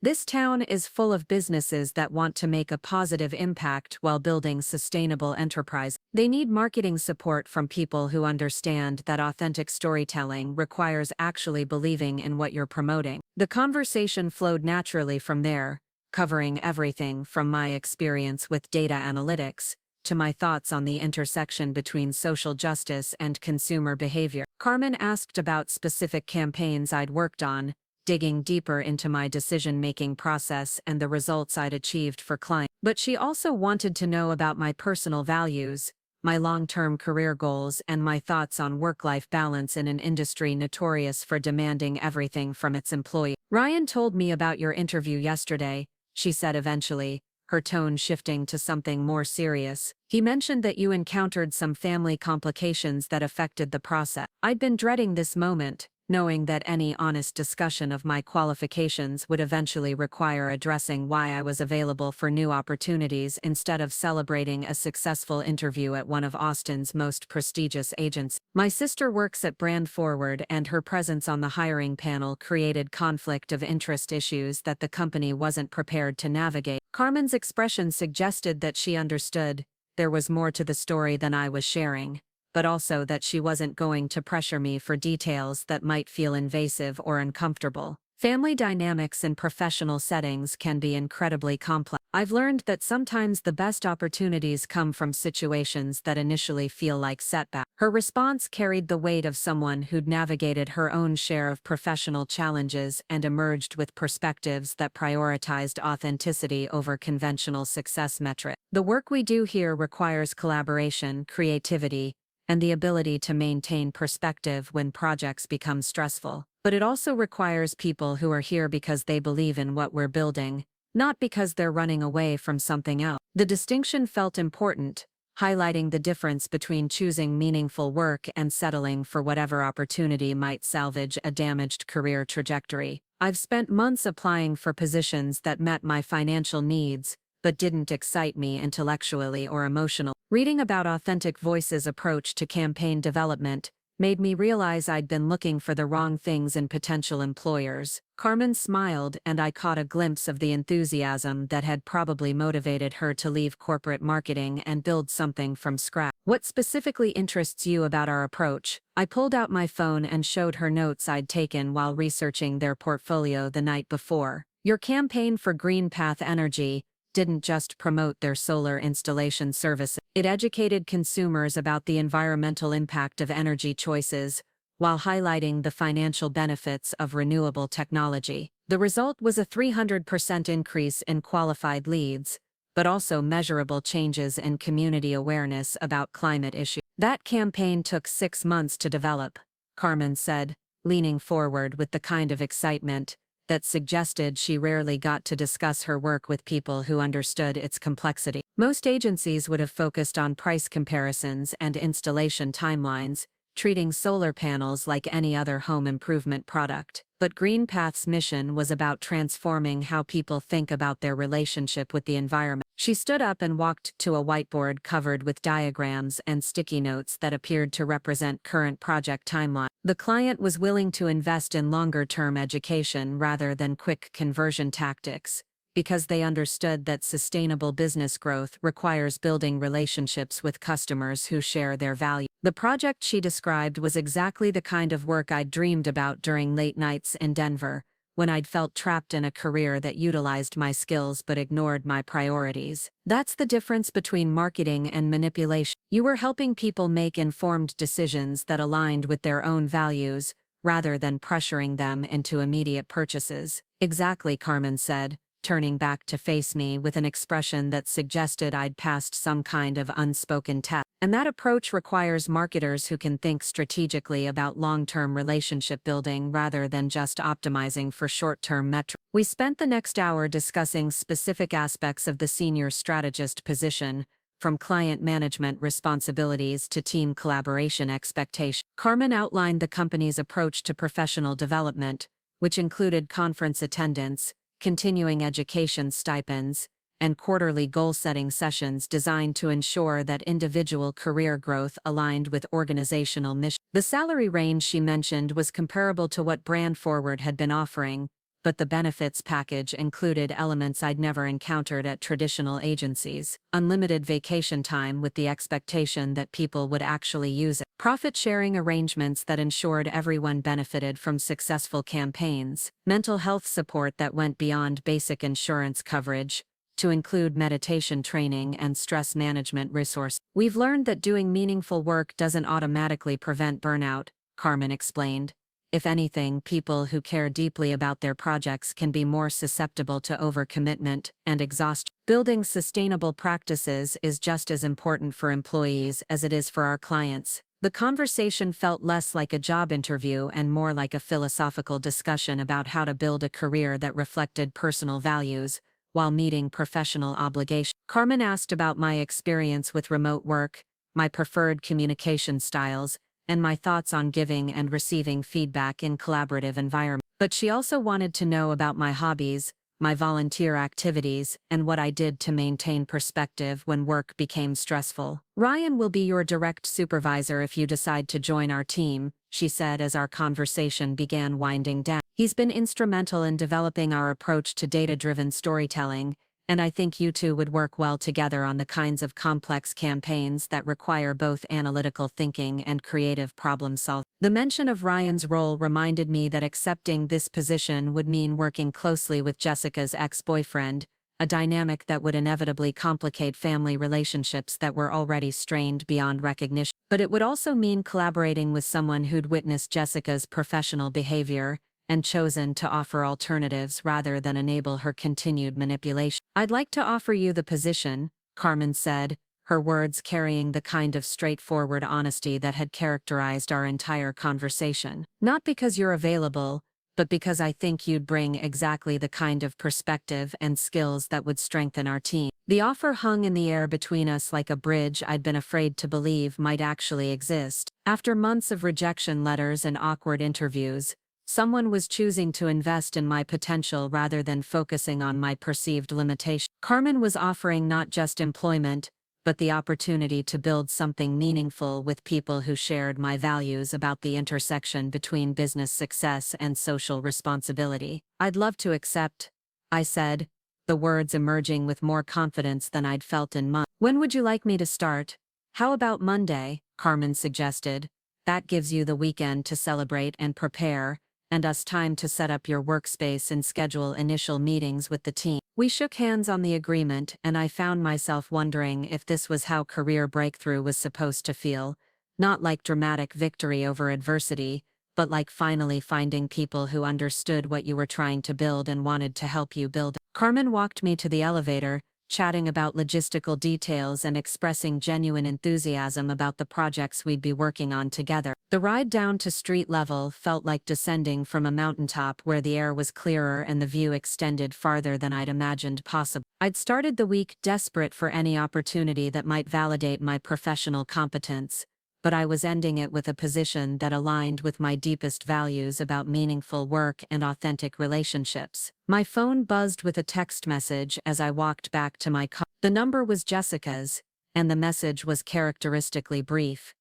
Speaker 1: This town is full of businesses that want to make a positive impact while building sustainable enterprise. They need marketing support from people who understand that authentic storytelling requires actually believing in what you're promoting. The conversation flowed naturally from there, covering everything from my experience with data analytics to my thoughts on the intersection between social justice and consumer behavior. Carmen asked about specific campaigns I'd worked on, digging deeper into my decision-making process and the results I'd achieved for clients. But she also wanted to know about my personal values, my long-term career goals, and my thoughts on work-life balance in an industry notorious for demanding everything from its employees. Ryan told me about your interview yesterday, she said eventually, her tone shifting to something more serious. He mentioned that you encountered some family complications that affected the process. I'd been dreading this moment, knowing that any honest discussion of my qualifications would eventually require addressing why I was available for new opportunities instead of celebrating a successful interview at one of Austin's most prestigious agencies. My sister works at Brand Forward, and her presence on the hiring panel created conflict of interest issues that the company wasn't prepared to navigate. Carmen's expression suggested that she understood there was more to the story than I was sharing, but also that she wasn't going to pressure me for details that might feel invasive or uncomfortable. Family dynamics in professional settings can be incredibly complex. I've learned that sometimes the best opportunities come from situations that initially feel like setbacks. Her response carried the weight of someone who'd navigated her own share of professional challenges and emerged with perspectives that prioritized authenticity over conventional success metrics. The work we do here requires collaboration, creativity, and the ability to maintain perspective when projects become stressful. But it also requires people who are here because they believe in what we're building, not because they're running away from something else. The distinction felt important, highlighting the difference between choosing meaningful work and settling for whatever opportunity might salvage a damaged career trajectory. I've spent months applying for positions that met my financial needs, but didn't excite me intellectually or emotionally. Reading about Authentic Voice's approach to campaign development made me realize I'd been looking for the wrong things in potential employers. Carmen smiled, and I caught a glimpse of the enthusiasm that had probably motivated her to leave corporate marketing and build something from scratch. What specifically interests you about our approach? I pulled out my phone and showed her notes I'd taken while researching their portfolio the night before. Your campaign for Green Path Energy didn't just promote their solar installation services. It educated consumers about the environmental impact of energy choices, while highlighting the financial benefits of renewable technology. The result was a 300% increase in qualified leads, but also measurable changes in community awareness about climate issues. That campaign took 6 months to develop, Carmen said, leaning forward with the kind of excitement that suggested she rarely got to discuss her work with people who understood its complexity. Most agencies would have focused on price comparisons and installation timelines, treating solar panels like any other home improvement product. But GreenPath's mission was about transforming how people think about their relationship with the environment. She stood up and walked to a whiteboard covered with diagrams and sticky notes that appeared to represent current project timelines. The client was willing to invest in longer-term education rather than quick conversion tactics, because they understood that sustainable business growth requires building relationships with customers who share their values. The project she described was exactly the kind of work I'd dreamed about during late nights in Denver, when I'd felt trapped in a career that utilized my skills but ignored my priorities. That's the difference between marketing and manipulation. You were helping people make informed decisions that aligned with their own values, rather than pressuring them into immediate purchases. Exactly, Carmen said, turning back to face me with an expression that suggested I'd passed some kind of unspoken test. And that approach requires marketers who can think strategically about long-term relationship building rather than just optimizing for short-term metrics. We spent the next hour discussing specific aspects of the senior strategist position, from client management responsibilities to team collaboration expectations. Carmen outlined the company's approach to professional development, which included conference attendance, continuing education stipends, and quarterly goal-setting sessions designed to ensure that individual career growth aligned with organizational mission. The salary range she mentioned was comparable to what Brand Forward had been offering, but the benefits package included elements I'd never encountered at traditional agencies. Unlimited vacation time with the expectation that people would actually use it. Profit-sharing arrangements that ensured everyone benefited from successful campaigns. Mental health support that went beyond basic insurance coverage, to include meditation training and stress management resources. We've learned that doing meaningful work doesn't automatically prevent burnout, Carmen explained. If anything, people who care deeply about their projects can be more susceptible to overcommitment and exhaustion. Building sustainable practices is just as important for employees as it is for our clients. The conversation felt less like a job interview and more like a philosophical discussion about how to build a career that reflected personal values while meeting professional obligations. Carmen asked about my experience with remote work, my preferred communication styles, and my thoughts on giving and receiving feedback in collaborative environments. But she also wanted to know about my hobbies, my volunteer activities, and what I did to maintain perspective when work became stressful. Ryan will be your direct supervisor if you decide to join our team, she said as our conversation began winding down. He's been instrumental in developing our approach to data-driven storytelling, and I think you two would work well together on the kinds of complex campaigns that require both analytical thinking and creative problem solving. The mention of Ryan's role reminded me that accepting this position would mean working closely with Jessica's ex-boyfriend, a dynamic that would inevitably complicate family relationships that were already strained beyond recognition. But it would also mean collaborating with someone who'd witnessed Jessica's professional behavior and chosen to offer alternatives rather than enable her continued manipulation. I'd like to offer you the position, Carmen said, her words carrying the kind of straightforward honesty that had characterized our entire conversation. Not because you're available, but because I think you'd bring exactly the kind of perspective and skills that would strengthen our team. The offer hung in the air between us like a bridge I'd been afraid to believe might actually exist. After months of rejection letters and awkward interviews, Someone was choosing to invest in my potential rather than focusing on my perceived limitation. Carmen was offering not just employment, but the opportunity to build something meaningful with people who shared my values about the intersection between business success and social responsibility. I'd love to accept, I said, the words emerging with more confidence than I'd felt in months. When would you like me to start? How about Monday? Carmen suggested. That gives you the weekend to celebrate and prepare, and us time to set up your workspace and schedule initial meetings with the team. We shook hands on the agreement, and I found myself wondering if this was how career breakthrough was supposed to feel, not like dramatic victory over adversity, but like finally finding people who understood what you were trying to build and wanted to help you build it. Carmen walked me to the elevator, chatting about logistical details and expressing genuine enthusiasm about the projects we'd be working on together. The ride down to street level felt like descending from a mountaintop where the air was clearer and the view extended farther than I'd imagined possible. I'd started the week desperate for any opportunity that might validate my professional competence, but I was ending it with a position that aligned with my deepest values about meaningful work and authentic relationships. My phone buzzed with a text message as I walked back to my car. The number was Jessica's, and the message was characteristically brief.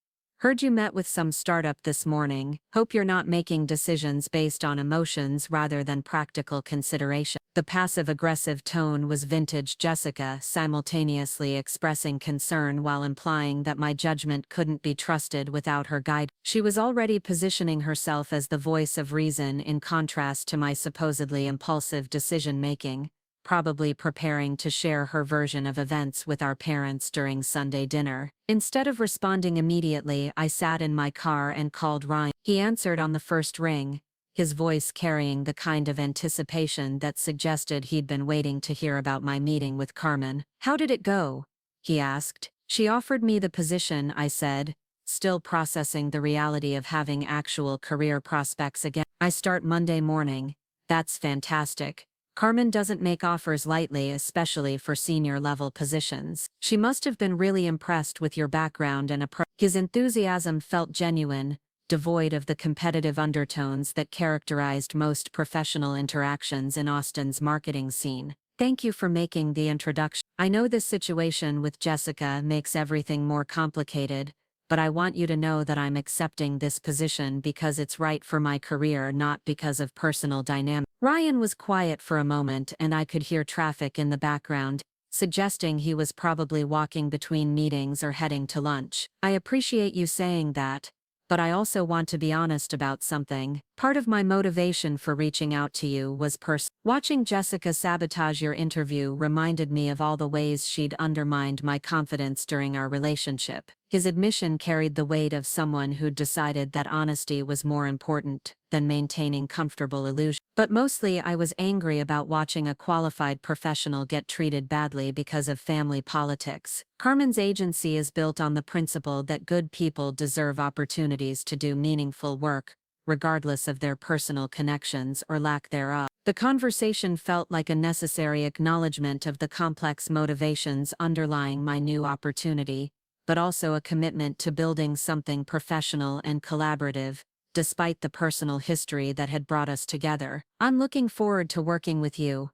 Speaker 1: Heard you met with some startup this morning. Hope you're not making decisions based on emotions rather than practical consideration. The passive-aggressive tone was vintage Jessica, simultaneously expressing concern while implying that my judgment couldn't be trusted without her guide. She was already positioning herself as the voice of reason in contrast to my supposedly impulsive decision-making, probably preparing to share her version of events with our parents during Sunday dinner. Instead of responding immediately, I sat in my car and called Ryan. He answered on the first ring, his voice carrying the kind of anticipation that suggested he'd been waiting to hear about my meeting with Carmen. How did it go? He asked. She offered me the position, I said, still processing the reality of having actual career prospects again. I start Monday morning. That's fantastic. Carmen doesn't make offers lightly, especially for senior-level positions. She must have been really impressed with your background and approach. His enthusiasm felt genuine, devoid of the competitive undertones that characterized most professional interactions in Austin's marketing scene. Thank you for making the introduction. I know this situation with Jessica makes everything more complicated, but I want you to know that I'm accepting this position because it's right for my career, not because of personal dynamics. Ryan was quiet for a moment and I could hear traffic in the background, suggesting he was probably walking between meetings or heading to lunch. I appreciate you saying that, but I also want to be honest about something. Part of my motivation for reaching out to you was personal. Watching Jessica sabotage your interview reminded me of all the ways she'd undermined my confidence during our relationship. His admission carried the weight of someone who'd decided that honesty was more important than maintaining comfortable illusions. But mostly I was angry about watching a qualified professional get treated badly because of family politics. Carmen's agency is built on the principle that good people deserve opportunities to do meaningful work, regardless of their personal connections or lack thereof. The conversation felt like a necessary acknowledgement of the complex motivations underlying my new opportunity, but also a commitment to building something professional and collaborative, despite the personal history that had brought us together. I'm looking forward to working with you,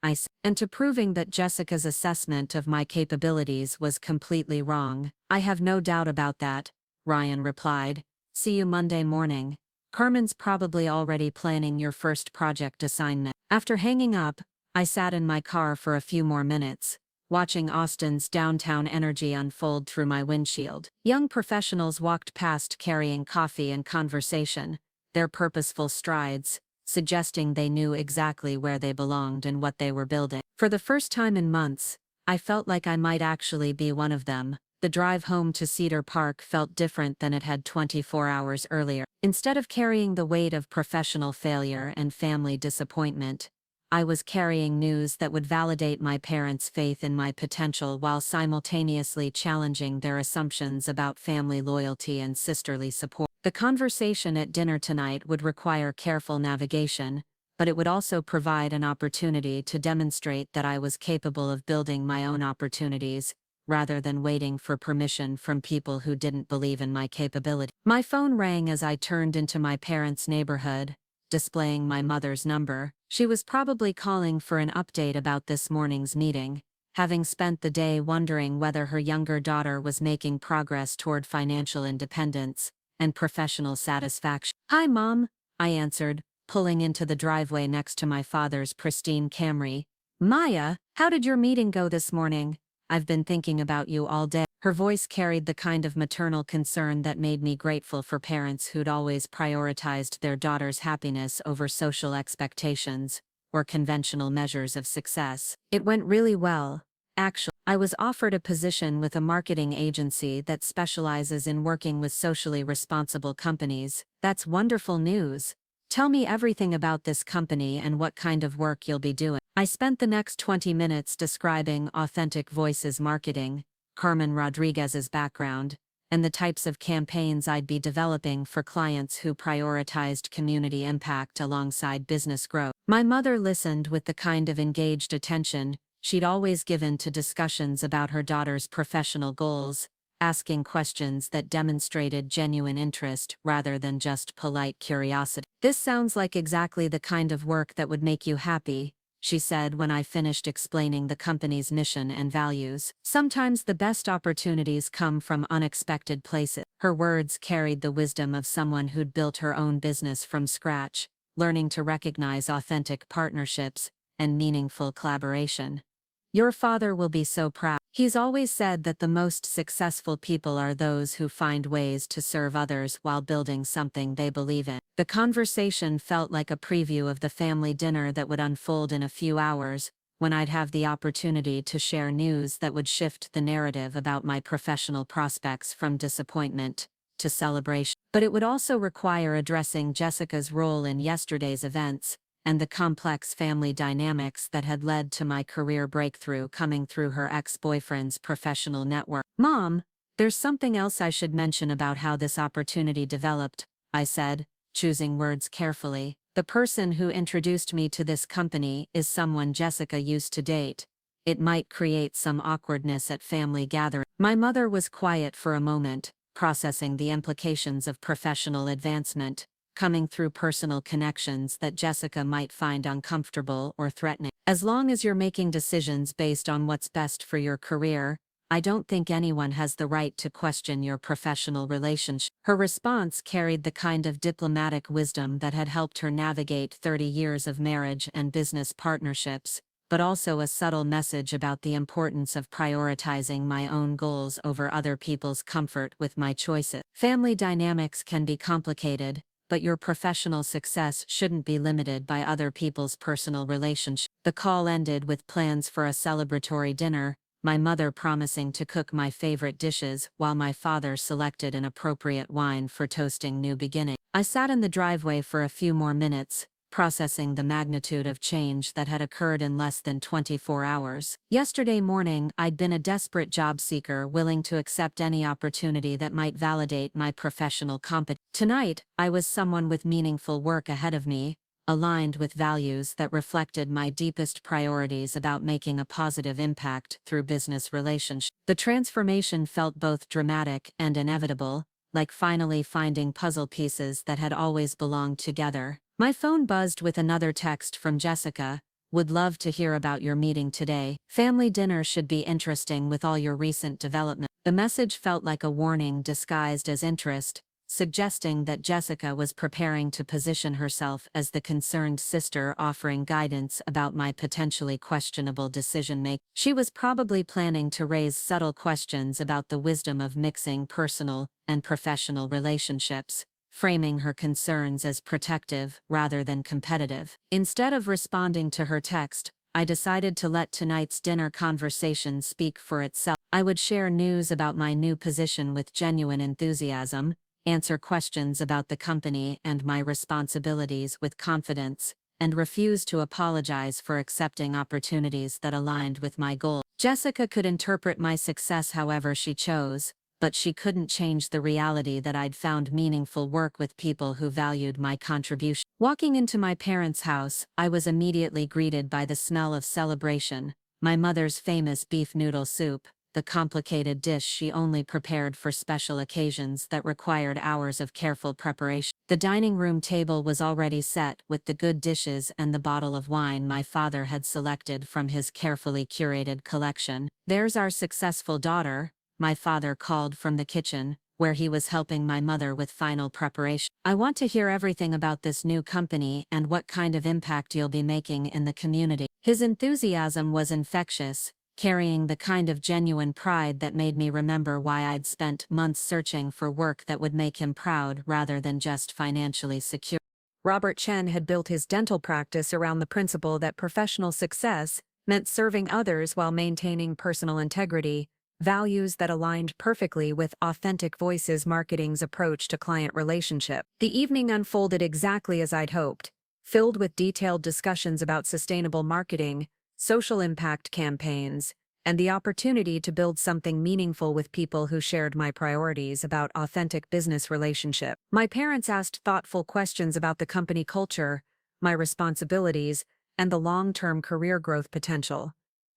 Speaker 1: I said, and to proving that Jessica's assessment of my capabilities was completely wrong. I have no doubt about that, Ryan replied. See you Monday morning. Carmen's probably already planning your first project assignment. After hanging up, I sat in my car for a few more minutes, watching Austin's downtown energy unfold through my windshield. Young professionals walked past carrying coffee and conversation, their purposeful strides suggesting they knew exactly where they belonged and what they were building. For the first time in months, I felt like I might actually be one of them. The drive home to Cedar Park felt different than it had 24 hours earlier. Instead of carrying the weight of professional failure and family disappointment, I was carrying news that would validate my parents' faith in my potential while simultaneously challenging their assumptions about family loyalty and sisterly support. The conversation at dinner tonight would require careful navigation, but it would also provide an opportunity to demonstrate that I was capable of building my own opportunities, rather than waiting for permission from people who didn't believe in my capability. My phone rang as I turned into my parents' neighborhood, displaying my mother's number. She was probably calling for an update about this morning's meeting, having spent the day wondering whether her younger daughter was making progress toward financial independence and professional satisfaction. "Hi, Mom," I answered, pulling into the driveway next to my father's pristine Camry. "Maya, how did your meeting go this morning? I've been thinking about you all day." Her voice carried the kind of maternal concern that made me grateful for parents who'd always prioritized their daughter's happiness over social expectations or conventional measures of success. "It went really well. Actually, I was offered a position with a marketing agency that specializes in working with socially responsible companies." "That's wonderful news. Tell me everything about this company and what kind of work you'll be doing." I spent the next 20 minutes describing Authentic Voices marketing, Carmen Rodriguez's background, and the types of campaigns I'd be developing for clients who prioritized community impact alongside business growth. My mother listened with the kind of engaged attention she'd always given to discussions about her daughter's professional goals, asking questions that demonstrated genuine interest rather than just polite curiosity. "This sounds like exactly the kind of work that would make you happy," she said when I finished explaining the company's mission and values. "Sometimes the best opportunities come from unexpected places." Her words carried the wisdom of someone who'd built her own business from scratch, learning to recognize authentic partnerships and meaningful collaboration. "Your father will be so proud. He's always said that the most successful people are those who find ways to serve others while building something they believe in." The conversation felt like a preview of the family dinner that would unfold in a few hours, when I'd have the opportunity to share news that would shift the narrative about my professional prospects from disappointment to celebration. But it would also require addressing Jessica's role in yesterday's events, and the complex family dynamics that had led to my career breakthrough coming through her ex-boyfriend's professional network. "Mom, there's something else I should mention about how this opportunity developed," I said, choosing words carefully. "The person who introduced me to this company is someone Jessica used to date. It might create some awkwardness at family gatherings." My mother was quiet for a moment, processing the implications of professional advancement coming through personal connections that Jessica might find uncomfortable or threatening. "As long as you're making decisions based on what's best for your career, I don't think anyone has the right to question your professional relationship." Her response carried the kind of diplomatic wisdom that had helped her navigate 30 years of marriage and business partnerships, but also a subtle message about the importance of prioritizing my own goals over other people's comfort with my choices. Family dynamics can be complicated, but your professional success shouldn't be limited by other people's personal relationships. The call ended with plans for a celebratory dinner, my mother promising to cook my favorite dishes while my father selected an appropriate wine for toasting new beginnings. I sat in the driveway for a few more minutes, processing the magnitude of change that had occurred in less than 24 hours. Yesterday morning, I'd been a desperate job seeker willing to accept any opportunity that might validate my professional competence. Tonight, I was someone with meaningful work ahead of me, aligned with values that reflected my deepest priorities about making a positive impact through business relationships. The transformation felt both dramatic and inevitable, like finally finding puzzle pieces that had always belonged together. My phone buzzed with another text from Jessica. "Would love to hear about your meeting today. Family dinner should be interesting with all your recent development." The message felt like a warning disguised as interest, suggesting that Jessica was preparing to position herself as the concerned sister offering guidance about my potentially questionable decision-making. She was probably planning to raise subtle questions about the wisdom of mixing personal and professional relationships, framing her concerns as protective rather than competitive. Instead of responding to her text, I decided to let tonight's dinner conversation speak for itself. I would share news about my new position with genuine enthusiasm, answer questions about the company and my responsibilities with confidence, and refuse to apologize for accepting opportunities that aligned with my goals. Jessica could interpret my success however she chose, but she couldn't change the reality that I'd found meaningful work with people who valued my contribution. Walking into my parents' house, I was immediately greeted by the smell of celebration, my mother's famous beef noodle soup,
Speaker 2: the complicated dish she only prepared for special occasions that required hours of careful preparation. The dining room table was already set with the good dishes and the bottle of wine my father had selected from his carefully curated collection. "There's our successful daughter," my father called from the kitchen, where he was helping my mother with final preparation. "I want to hear everything about this new company and what kind of impact you'll be making in the community." His enthusiasm was infectious, carrying the kind of genuine pride that made me remember why I'd spent months searching for work that would make him proud rather than just financially secure.
Speaker 1: Robert Chen had built his dental practice around the principle that professional success meant serving others while maintaining personal integrity, values that aligned perfectly with Authentic Voices marketing's approach to client relationship. The evening unfolded exactly as I'd hoped, filled with detailed discussions about sustainable marketing, social impact campaigns, and the opportunity to build something meaningful with people who shared my priorities about authentic business relationship. My parents asked thoughtful questions about the company culture, my responsibilities, and the long-term career growth potential,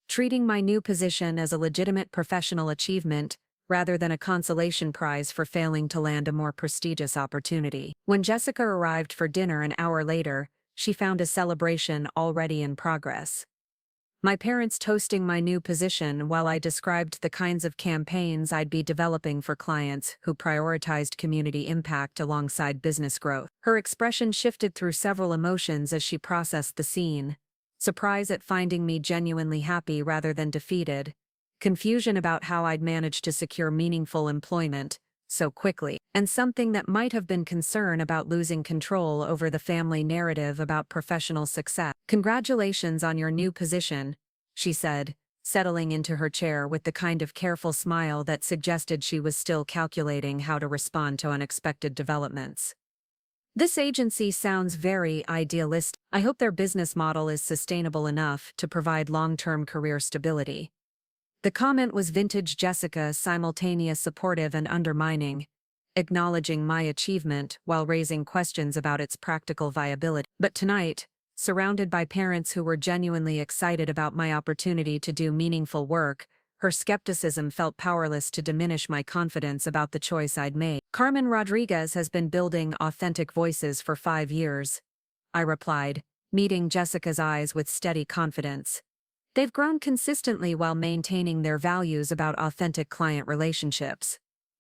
Speaker 1: treating my new position as a legitimate professional achievement rather than a consolation prize for failing to land a more prestigious opportunity. When Jessica arrived for dinner an hour later, she found a celebration already in progress. My parents toasting my new position while I described the kinds of campaigns I'd be developing for clients who prioritized community impact alongside business growth. Her expression shifted through several emotions as she processed the scene: surprise at finding me genuinely happy rather than defeated, confusion about how I'd managed to secure meaningful employment so quickly, and something that might have been concern about losing control over the family narrative about professional success. "Congratulations on your new position," she said, settling into her chair with the kind of careful smile that suggested she was still calculating how to respond to unexpected developments. "This agency sounds very idealistic. I hope their business model is sustainable enough to provide long-term career stability." The comment was vintage Jessica, simultaneous supportive and undermining, acknowledging my achievement while raising questions about its practical viability. But tonight, surrounded by parents who were genuinely excited about my opportunity to do meaningful work, her skepticism felt powerless to diminish my confidence about the choice I'd made. "Carmen Rodriguez has been building Authentic Voices for 5 years," I replied, meeting Jessica's eyes with steady confidence. "They've grown consistently while maintaining their values about authentic client relationships.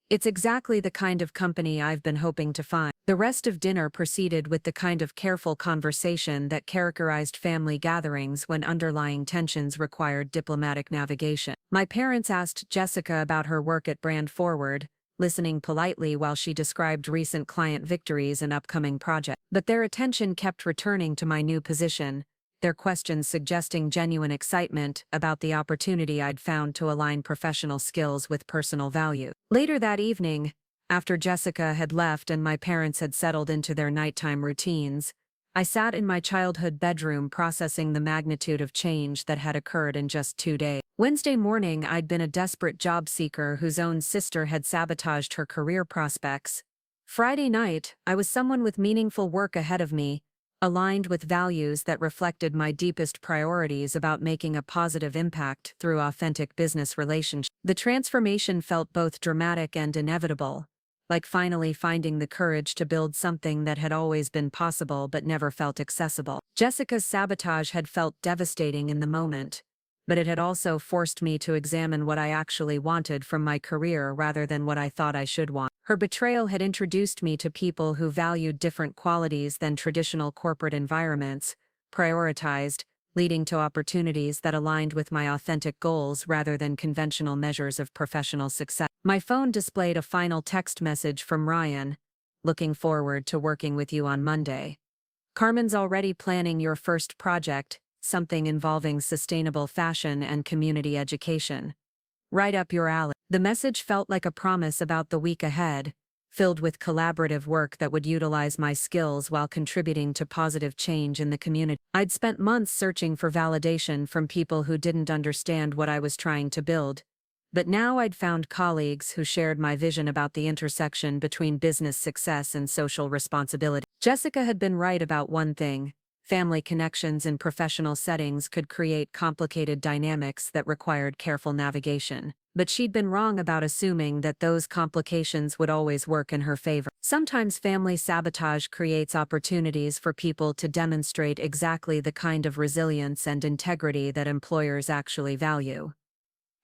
Speaker 1: It's exactly the kind of company I've been hoping to find." The rest of dinner proceeded with the kind of careful conversation that characterized family gatherings when underlying tensions required diplomatic navigation. My parents asked Jessica about her work at Brand Forward, listening politely while she described recent client victories and upcoming projects. But their attention kept returning to my new position, their questions suggesting genuine excitement about the opportunity I'd found to align professional skills with personal value. Later that evening, after Jessica had left and my parents had settled into their nighttime routines, I sat in my childhood bedroom processing the magnitude of change that had occurred in just 2 days. Wednesday morning, I'd been a desperate job seeker whose own sister had sabotaged her career prospects. Friday night, I was someone with meaningful work ahead of me, aligned with values that reflected my deepest priorities about making a positive impact through authentic business relationships. The transformation felt both dramatic and inevitable, like finally finding the courage to build something that had always been possible but never felt accessible. Jessica's sabotage had felt devastating in the moment, but it had also forced me to examine what I actually wanted from my career rather than what I thought I should want. Her betrayal had introduced me to people who valued different qualities than traditional corporate environments, prioritized, leading to opportunities that aligned with my authentic goals rather than conventional measures of professional success. My phone displayed a final text message from Ryan: "Looking forward to working with you on Monday. Carmen's already planning your first project, something involving sustainable fashion and community education. Right up your alley." The message felt like a promise about the week ahead, filled with collaborative work that would utilize my skills while contributing to positive change in the community. I'd spent months searching for validation from people who didn't understand what I was trying to build, but now I'd found colleagues who shared my vision about the intersection between business success and social responsibility. Jessica had been right about one thing: family connections in professional settings could create complicated dynamics that required careful navigation. but she'd been wrong about assuming that those complications would always work in her favor. Sometimes family sabotage creates opportunities for people to demonstrate exactly the kind of resilience and integrity that employers actually value.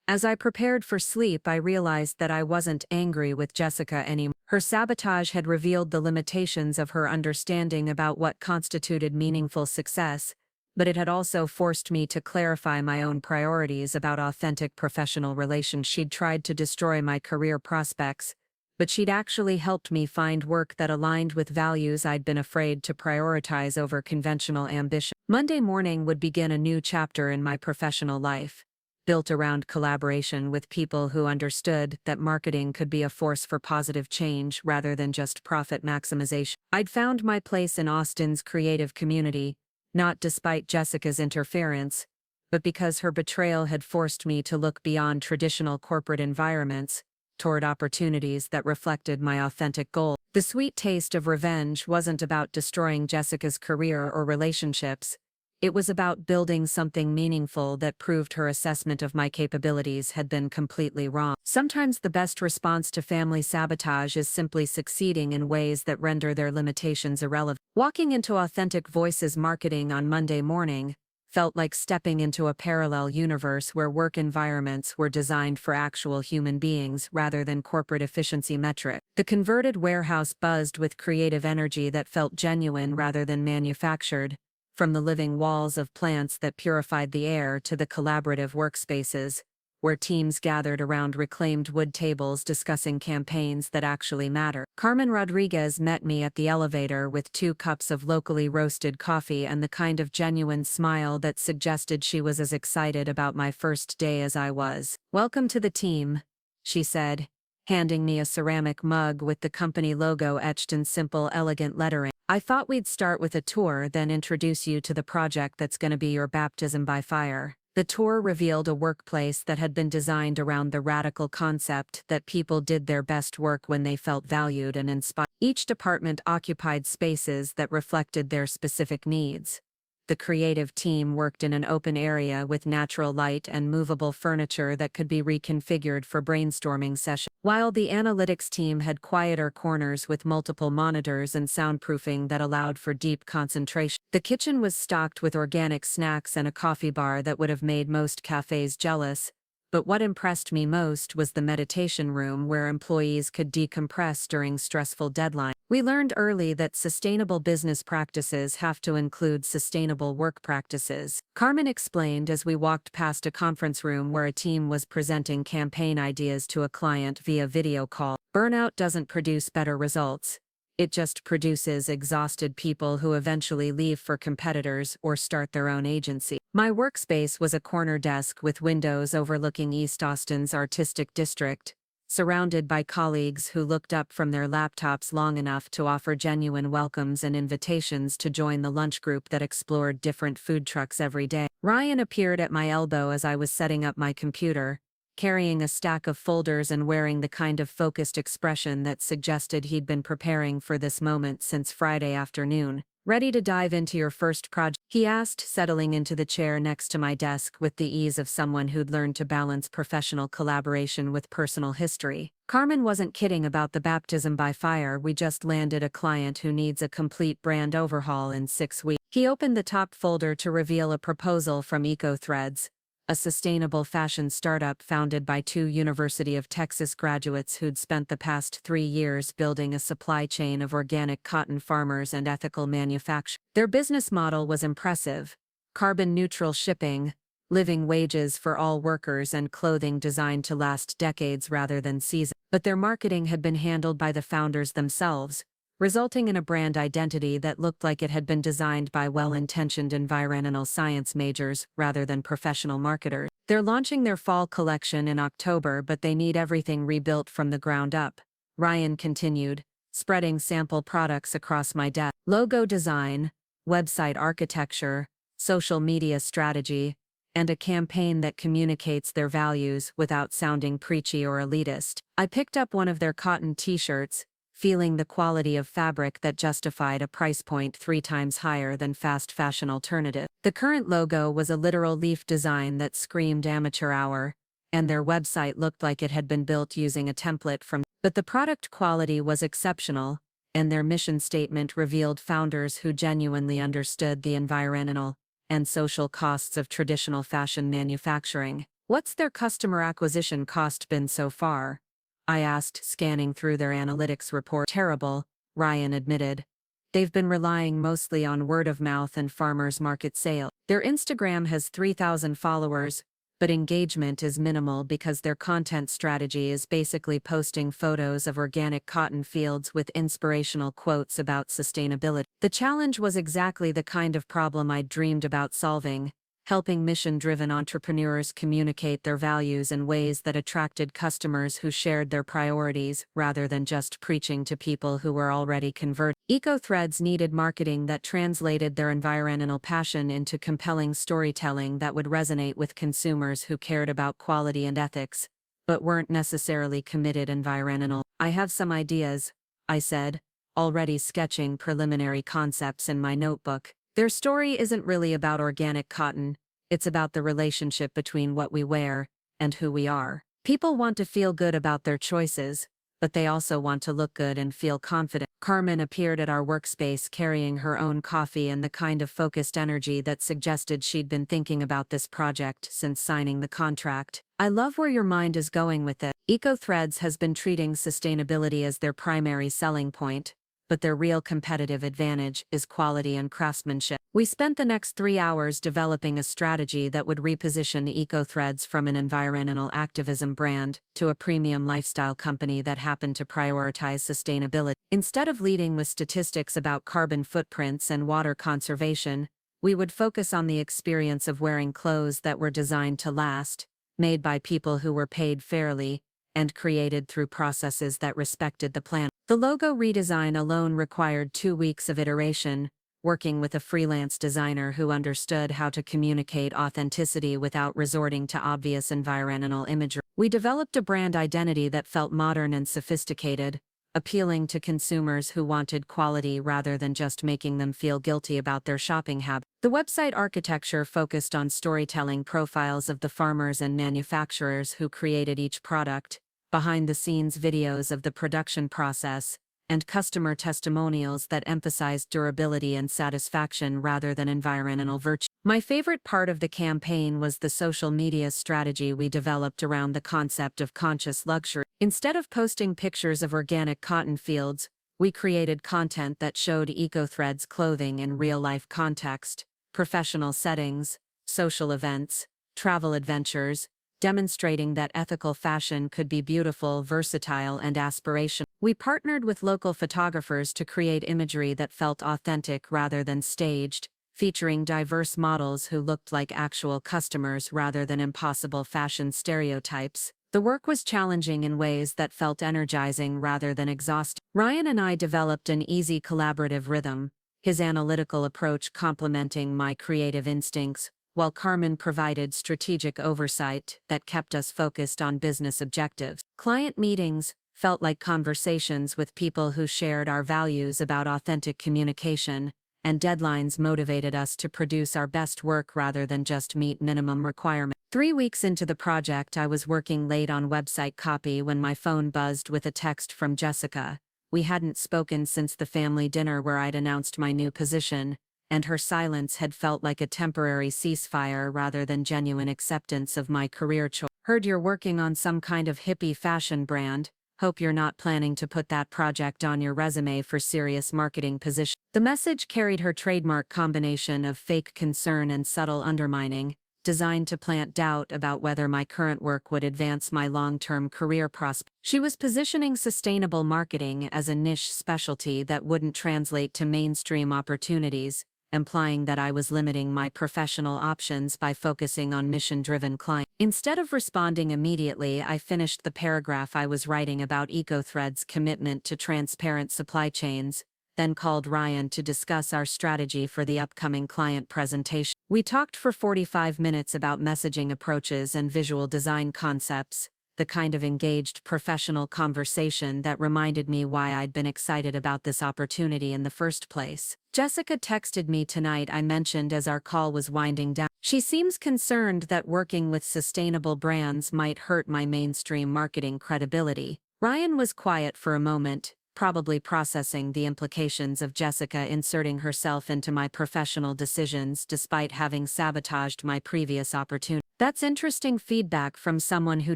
Speaker 1: As I prepared for sleep, I realized that I wasn't angry with Jessica anymore. Her sabotage had revealed the limitations of her understanding about what constituted meaningful success, but it had also forced me to clarify my own priorities about authentic professional relations. She'd tried to destroy my career prospects, but she'd actually helped me find work that aligned with values I'd been afraid to prioritize over conventional ambition. Monday morning would begin a new chapter in my professional life, built around collaboration with people who understood that marketing could be a force for positive change rather than just profit maximization. I'd found my place in Austin's creative community, not despite Jessica's interference, but because her betrayal had forced me to look beyond traditional corporate environments toward opportunities that reflected my authentic goals. The sweet taste of revenge wasn't about destroying Jessica's career or relationships. It was about building something meaningful that proved her assessment of my capabilities had been completely wrong. Sometimes the best response to family sabotage is simply succeeding in ways that render their limitations irrelevant. Walking into Authentic Voices Marketing on Monday morning felt like stepping into a parallel universe where work environments were designed for actual human beings rather than corporate efficiency metrics. The converted warehouse buzzed with creative energy that felt genuine rather than manufactured. From the living walls of plants that purified the air to the collaborative workspaces, where teams gathered around reclaimed wood tables discussing campaigns that actually matter. Carmen Rodriguez met me at the elevator with 2 cups of locally roasted coffee and the kind of genuine smile that suggested she was as excited about my first day as I was. "Welcome to the team," she said, handing me a ceramic mug with the company logo etched in simple, elegant lettering. "I thought we'd start with a tour, then introduce you to the project that's going to be your baptism by fire." The tour revealed a workplace that had been designed around the radical concept that people did their best work when they felt valued and inspired. Each department occupied spaces that reflected their specific needs. The creative team worked in an open area with natural light and movable furniture that could be reconfigured for brainstorming sessions, while the analytics team had quieter corners with multiple monitors and soundproofing that allowed for deep concentration. The kitchen was stocked with organic snacks and a coffee bar that would have made most cafes jealous, but what impressed me most was the meditation room where employees could decompress during stressful deadlines. We learned early that sustainable business practices have to include sustainable work practices. Carmen explained as we walked past a conference room where a team was presenting campaign ideas to a client via video call. "Burnout doesn't produce better results. It just produces exhausted people who eventually leave for competitors or start their own agency." My workspace was a corner desk with windows overlooking East Austin's artistic district, surrounded by colleagues who looked up from their laptops long enough to offer genuine welcomes and invitations to join the lunch group that explored different food trucks every day. Ryan appeared at my elbow as I was setting up my computer, carrying a stack of folders and wearing the kind of focused expression that suggested he'd been preparing for this moment since Friday afternoon. "Ready to dive into your first project?" he asked, settling into the chair next to my desk with the ease of someone who'd learned to balance professional collaboration with personal history. Carmen wasn't kidding about the baptism by fire. We just landed a client who needs a complete brand overhaul in 6 weeks. He opened the top folder to reveal a proposal from EcoThreads, a sustainable fashion startup founded by 2 University of Texas graduates who'd spent the past 3 years building a supply chain of organic cotton farmers and ethical manufacturing. Their business model was impressive: carbon-neutral shipping, living wages for all workers, and clothing designed to last decades rather than seasons. But their marketing had been handled by the founders themselves, resulting in a brand identity that looked like it had been designed by well-intentioned environmental science majors rather than professional marketers. "They're launching their fall collection in October, but they need everything rebuilt from the ground up," Ryan continued, spreading sample products across my desk. "Logo design, website architecture, social media strategy, and a campaign that communicates their values without sounding preachy or elitist." I picked up one of their cotton t-shirts, feeling the quality of fabric that justified a price point 3 times higher than fast fashion alternative. The current logo was a literal leaf design that screamed amateur hour, and their website looked like it had been built using a template from. But the product quality was exceptional, and their mission statement revealed founders who genuinely understood the environmental and social costs of traditional fashion manufacturing. What's their customer acquisition cost been so far? I asked, scanning through their analytics report. Terrible, Ryan admitted. They've been relying mostly on word of mouth and farmers market sales. Their Instagram has 3,000 followers, but engagement is minimal because their content strategy is basically posting photos of organic cotton fields with inspirational quotes about sustainability. The challenge was exactly the kind of problem I'd dreamed about solving, helping mission-driven entrepreneurs communicate their values in ways that attracted customers who shared their priorities rather than just preaching to people who were already converted. Eco-threads needed marketing that translated their environmental passion into compelling storytelling that would resonate with consumers who cared about quality and ethics, but weren't necessarily committed environmental. I have some ideas, I said, already sketching preliminary concepts in my notebook. Their story isn't really about organic cotton, it's about the relationship between what we wear and who we are. People want to feel good about their choices, but they also want to look good and feel confident. Carmen appeared at our workspace carrying her own coffee and the kind of focused energy that suggested she'd been thinking about this project since signing the contract. I love where your mind is going with it. EcoThreads has been treating sustainability as their primary selling point, but their real competitive advantage is quality and craftsmanship. We spent the next 3 hours developing a strategy that would reposition EcoThreads from an environmental activism brand to a premium lifestyle company that happened to prioritize sustainability. Instead of leading with statistics about carbon footprints and water conservation, we would focus on the experience of wearing clothes that were designed to last, made by people who were paid fairly, and created through processes that respected the planet. The logo redesign alone required 2 weeks of iteration, working with a freelance designer who understood how to communicate authenticity without resorting to obvious environmental imagery. We developed a brand identity that felt modern and sophisticated, appealing to consumers who wanted quality rather than just making them feel guilty about their shopping habits. The website architecture focused on storytelling profiles of the farmers and manufacturers who created each product, behind-the-scenes videos of the production process, and customer testimonials that emphasized durability and satisfaction rather than environmental virtue. My favorite part of the campaign was the social media strategy we developed around the concept of conscious luxury. Instead of posting pictures of organic cotton fields, we created content that showed EcoThreads clothing in real-life context, professional settings, social events, travel adventures, demonstrating that ethical fashion could be beautiful, versatile, and aspirational. We partnered with local photographers to create imagery that felt authentic rather than staged, featuring diverse models who looked like actual customers rather than impossible fashion stereotypes. The work was challenging in ways that felt energizing rather than exhausting. Ryan and I developed an easy collaborative rhythm, his analytical approach complementing my creative instincts, while Carmen provided strategic oversight that kept us focused on business objectives. Client meetings felt like conversations with people who shared our values about authentic communication, and deadlines motivated us to produce our best work rather than just meet minimum requirements. 3 weeks into the project, I was working late on website copy when my phone buzzed with a text from Jessica. We hadn't spoken since the family dinner where I'd announced my new position, and her silence had felt like a temporary ceasefire rather than genuine acceptance of my career choice. Heard you're working on some kind of hippie fashion brand. Hope you're not planning to put that project on your resume for serious marketing position. The message carried her trademark combination of fake concern and subtle undermining, designed to plant doubt about whether my current work would advance my long-term career prospects. She was positioning sustainable marketing as a niche specialty that wouldn't translate to mainstream opportunities, implying that I was limiting my professional options by focusing on mission-driven clients. Instead of responding immediately, I finished the paragraph I was writing about EcoThread's commitment to transparent supply chains, then called Ryan to discuss our strategy for the upcoming client presentation. We talked for 45 minutes about messaging approaches and visual design concepts, the kind of engaged professional conversation that reminded me why I'd been excited about this opportunity in the first place. Jessica texted me tonight, I mentioned as our call was winding down. She seems concerned that working with sustainable brands might hurt my mainstream marketing credibility. Ryan was quiet for a moment, probably processing the implications of Jessica inserting herself into my professional decisions despite having sabotaged my previous opportunity. That's interesting feedback from someone who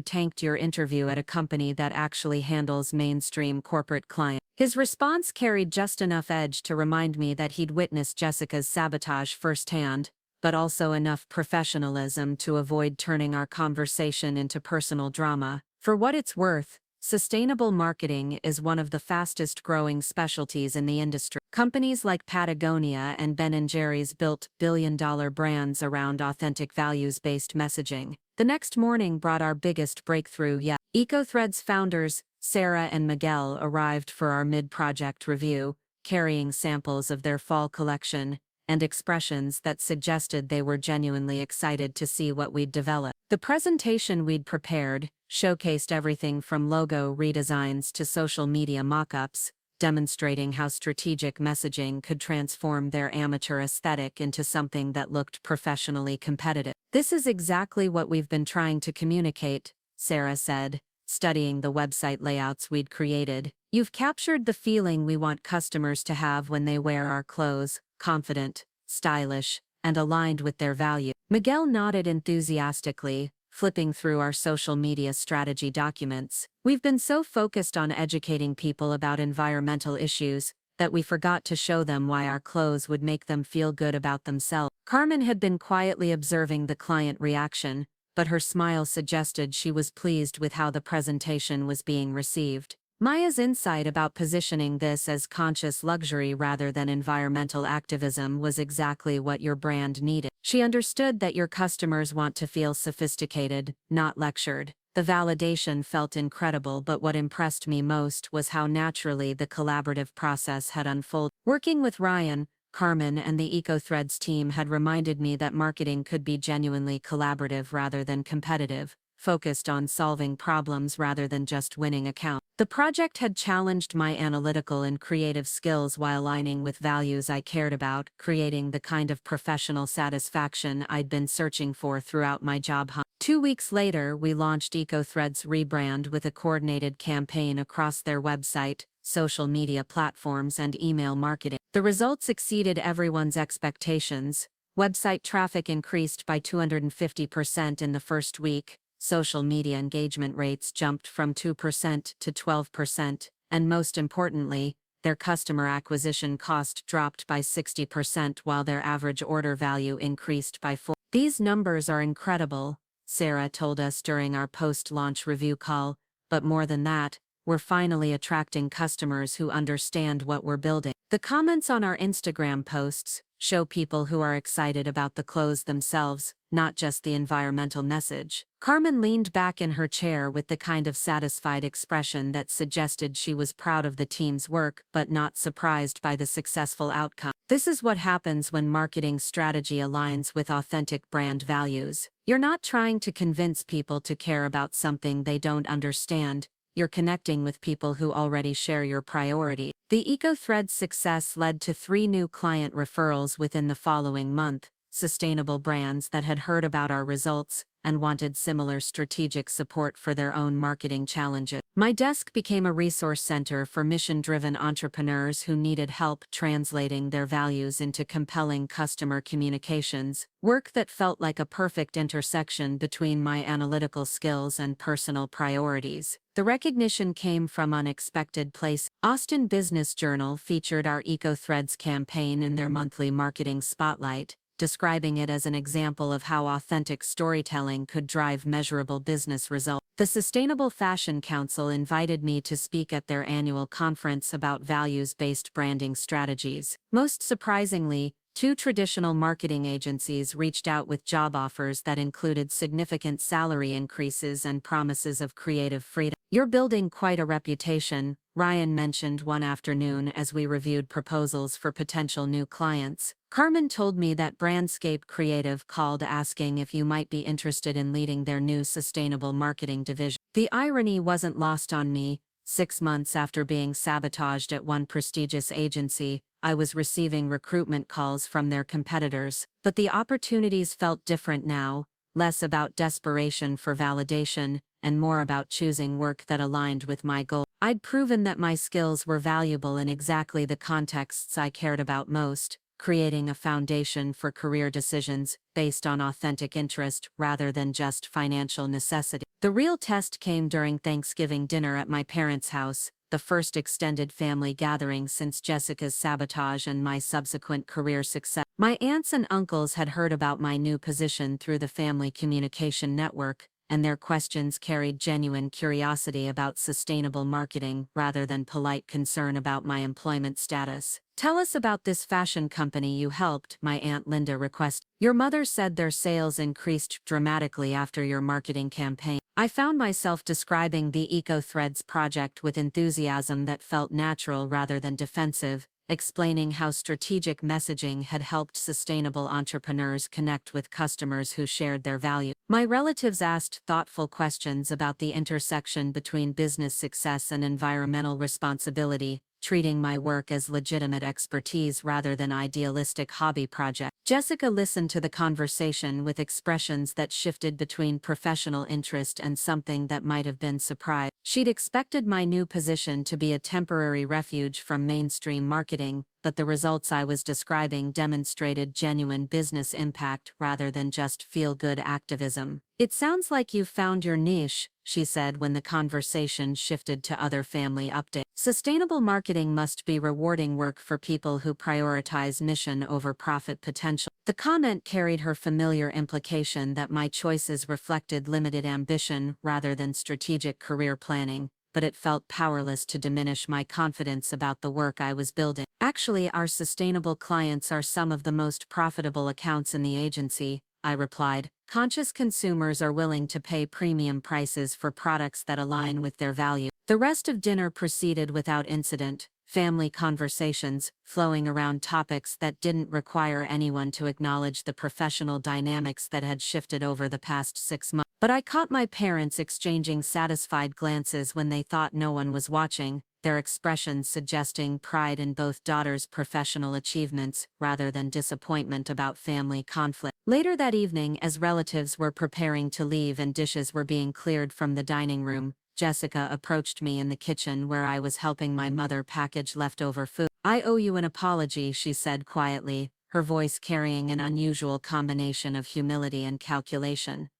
Speaker 1: tanked your interview at a company that actually handles mainstream corporate clients. His response carried just enough edge to remind me that he'd witnessed Jessica's sabotage firsthand, but also enough professionalism to avoid turning our conversation into personal drama. For what it's worth, sustainable marketing is one of the fastest growing specialties in the industry. Companies like Patagonia and Ben & Jerry's built billion-dollar brands around authentic values-based messaging. The next morning brought our biggest breakthrough yet. EcoThread's founders, Sarah and Miguel, arrived for our mid-project review, carrying samples of their fall collection and expressions that suggested they were genuinely excited to see what we'd developed. The presentation we'd prepared showcased everything from logo redesigns to social media mock-ups, demonstrating how strategic messaging could transform their amateur aesthetic into something that looked professionally competitive. "This is exactly what we've been trying to communicate," Sarah said, studying the website layouts we'd created. "You've captured the feeling we want customers to have when they wear our clothes: confident, stylish, and aligned with their value." Miguel nodded enthusiastically, flipping through our social media strategy documents. "We've been so focused on educating people about environmental issues that we forgot to show them why our clothes would make them feel good about themselves." Carmen had been quietly observing the client reaction, but her smile suggested she was pleased with how the presentation was being received. Maya's insight about positioning this as conscious luxury rather than environmental activism was exactly what your brand needed. She understood that your customers want to feel sophisticated, not lectured. The validation felt incredible, but what impressed me most was how naturally the collaborative process had unfolded. Working with Ryan, Carmen, and the EcoThreads team had reminded me that marketing could be genuinely collaborative rather than competitive, focused on solving problems rather than just winning accounts. The project had challenged my analytical and creative skills while aligning with values I cared about, creating the kind of professional satisfaction I'd been searching for throughout my job hunt. 2 weeks later, we launched EcoThreads' rebrand with a coordinated campaign across their website, social media platforms, and email marketing. The results exceeded everyone's expectations. Website traffic increased by 250% in the first week. Social media engagement rates jumped from 2% to 12%, and most importantly, their customer acquisition cost dropped by 60% while their average order value increased by 4%. "These numbers are incredible," Sarah told us during our post-launch review call, "but more than that, we're finally attracting customers who understand what we're building." The comments on our Instagram posts show people who are excited about the clothes themselves, not just the environmental message. Carmen leaned back in her chair with the kind of satisfied expression that suggested she was proud of the team's work but not surprised by the successful outcome. This is what happens when marketing strategy aligns with authentic brand values. You're not trying to convince people to care about something they don't understand. You're connecting with people who already share your priority. The EcoThreads success led to 3 new client referrals within the following month, sustainable brands that had heard about our results and wanted similar strategic support for their own marketing challenges. My desk became a resource center for mission-driven entrepreneurs who needed help translating their values into compelling customer communications, work that felt like a perfect intersection between my analytical skills and personal priorities. The recognition came from unexpected places. Austin Business Journal featured our EcoThreads campaign in their monthly marketing spotlight, describing it as an example of how authentic storytelling could drive measurable business results. The Sustainable Fashion Council invited me to speak at their annual conference about values-based branding strategies. Most surprisingly, 2 traditional marketing agencies reached out with job offers that included significant salary increases and promises of creative freedom. "You're building quite a reputation," Ryan mentioned one afternoon as we reviewed proposals for potential new clients. "Carmen told me that Brandscape Creative called asking if you might be interested in leading their new sustainable marketing division." The irony wasn't lost on me. 6 months after being sabotaged at one prestigious agency,
Speaker 2: I was receiving recruitment calls from their competitors. But the opportunities felt different now, less about desperation for validation, and more about choosing work that aligned with my goals. I'd proven that my skills were valuable in exactly the contexts I cared about most, creating a foundation for career decisions based on authentic interest rather than just financial necessity. The real test came during Thanksgiving dinner at my parents' house, the first extended family gathering since Jessica's sabotage and my subsequent career success. My aunts and uncles had heard about my new position through the family communication network, and their questions carried genuine curiosity about sustainable marketing rather than polite concern about my employment status. "Tell us about this fashion company you helped," my Aunt Linda requested. "Your mother said their sales increased dramatically after your marketing campaign." I found myself describing the Eco-Threads project with enthusiasm that felt natural rather than defensive, explaining how strategic messaging had helped sustainable entrepreneurs connect with customers who shared their values. My relatives asked thoughtful questions about the intersection between business success and environmental responsibility, treating my work as legitimate expertise rather than idealistic hobby project. Jessica listened to the conversation with expressions that shifted between professional interest and something that might have been surprise. She'd expected my new position to be a temporary refuge from mainstream marketing, but the results I was describing demonstrated genuine business impact rather than just feel-good activism. "It sounds like you've found your niche," she said when the conversation shifted to other family updates. "Sustainable marketing must be rewarding work for people who prioritize mission over profit potential." The comment carried her familiar implication that my choices reflected limited ambition rather than strategic career planning, but it felt powerless to diminish my confidence about the work I was building. "Actually, our sustainable clients are some of the most profitable accounts in the agency," I replied. "Conscious consumers are willing to pay premium prices for products that align with their value." The rest of dinner proceeded without incident, family conversations flowing around topics that didn't require anyone to acknowledge the professional dynamics that had shifted over the past 6 months. But I caught my parents exchanging satisfied glances when they thought no one was watching, their expressions suggesting pride in both daughters' professional achievements rather than disappointment about family conflict. Later that evening, as relatives were preparing to leave and dishes were being cleared from the dining room, Jessica approached me in the kitchen where I was helping my mother package leftover food. "I owe you an apology," she said quietly, her voice carrying an unusual combination of humility and calculation.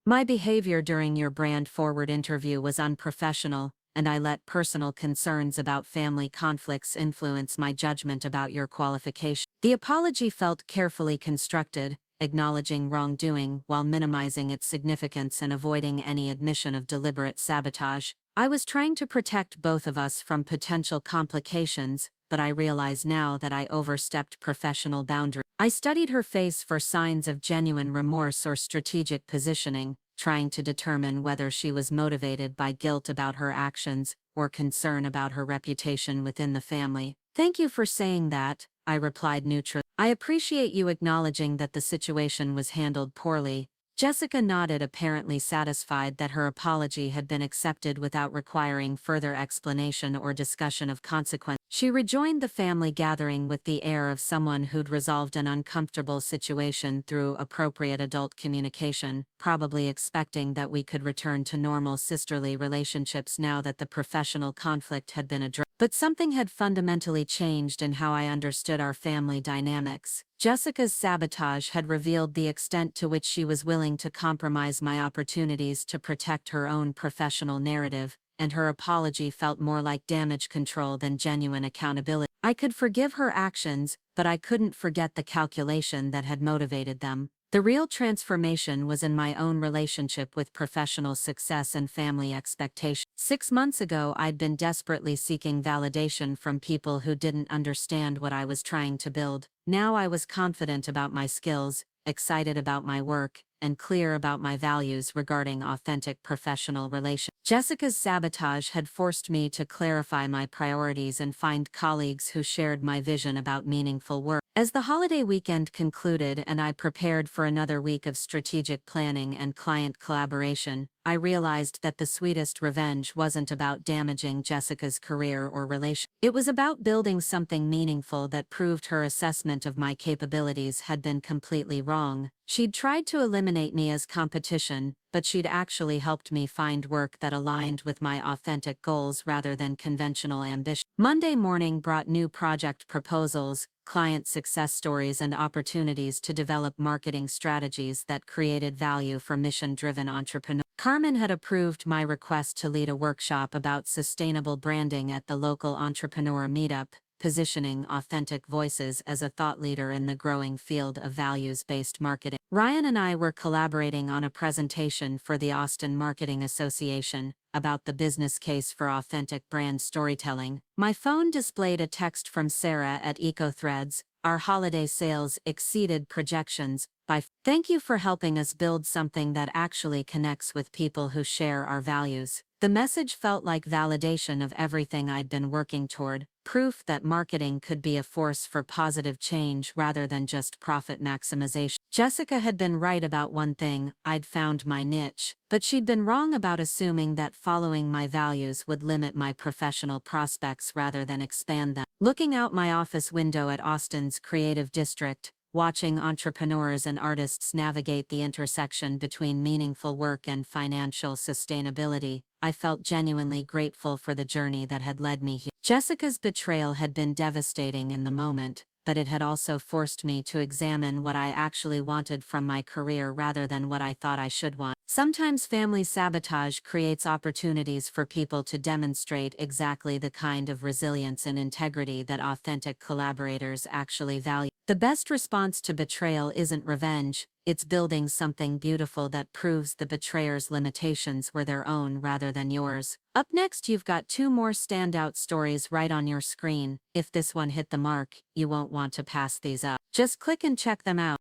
Speaker 2: "My behavior during your brand-forward interview was unprofessional, and I let personal concerns about family conflicts influence my judgment about your qualification." The apology felt carefully constructed, acknowledging wrongdoing while minimizing its significance and avoiding any admission of deliberate sabotage. I was trying to protect both of us from potential complications, but I realize now that I overstepped professional boundaries. I studied her face for signs of genuine remorse or strategic positioning, trying to determine whether she was motivated by guilt about her actions or concern about her reputation within the family. "Thank you for saying that," I replied neutrally. "I appreciate you acknowledging that the situation was handled poorly." Jessica nodded, apparently satisfied that her apology had been accepted without requiring further explanation or discussion of consequences. She rejoined the family gathering with the air of someone who'd resolved an uncomfortable situation through appropriate adult communication, probably expecting that we could return to normal sisterly relationships now that the professional conflict had been addressed. But something had fundamentally changed in how I understood our family dynamics. Jessica's sabotage had revealed the extent to which she was willing to compromise my opportunities to protect her own professional narrative, and her apology felt more like damage control than genuine accountability. I could forgive her actions, but I couldn't forget the calculation that had motivated them. The real transformation was in my own relationship with professional success and family expectations. 6 months ago, I'd been desperately seeking validation from people who didn't understand what I was trying to build. Now I was confident about my skills, excited about my work, and clear about my values regarding authentic professional relations. Jessica's sabotage had forced me to clarify my priorities and find colleagues who shared my vision about meaningful work. As the holiday weekend concluded and I prepared for another week of strategic planning and client collaboration, I realized that the sweetest revenge wasn't about damaging Jessica's career or relation. It was about building something meaningful that proved her assessment of my capabilities had been completely wrong. She'd tried to eliminate me as competition, but she'd actually helped me find work that aligned with my authentic goals rather than conventional ambition. Monday morning brought new project proposals, client success stories, and opportunities to develop marketing strategies that created value for mission-driven entrepreneurs. Carmen had approved my request to lead a workshop about sustainable branding at the local entrepreneur meetup, positioning authentic voices as a thought leader in the growing field of values-based marketing. Ryan and I were collaborating on a presentation for the Austin Marketing Association about the business case for authentic brand storytelling. My phone displayed a text from Sarah at EcoThreads. Our holiday sales exceeded projections by thank you for helping us build something that actually connects with people who share our values. The message felt like validation of everything I'd been working toward, proof that marketing could be a force for positive change rather than just profit maximization. Jessica had been right about one thing: I'd found my niche, but she'd been wrong about assuming that following my values would limit my professional prospects rather than expand them. Looking out my office window at Austin's creative district, watching entrepreneurs and artists navigate the intersection between meaningful work and financial sustainability, I felt genuinely grateful for the journey that had led me here. Jessica's betrayal had been devastating in the moment, but it had also forced me to examine what I actually wanted from my career rather than what I thought I should want. Sometimes family sabotage creates opportunities for people to demonstrate exactly the kind of resilience and integrity that authentic collaborators actually value. The best response to betrayal isn't revenge, it's building something beautiful that proves the betrayer's limitations were their own rather than yours. Up next, you've got two more standout stories right on your screen. If this one hit the mark, you won't want to pass these up. Just click and check them out.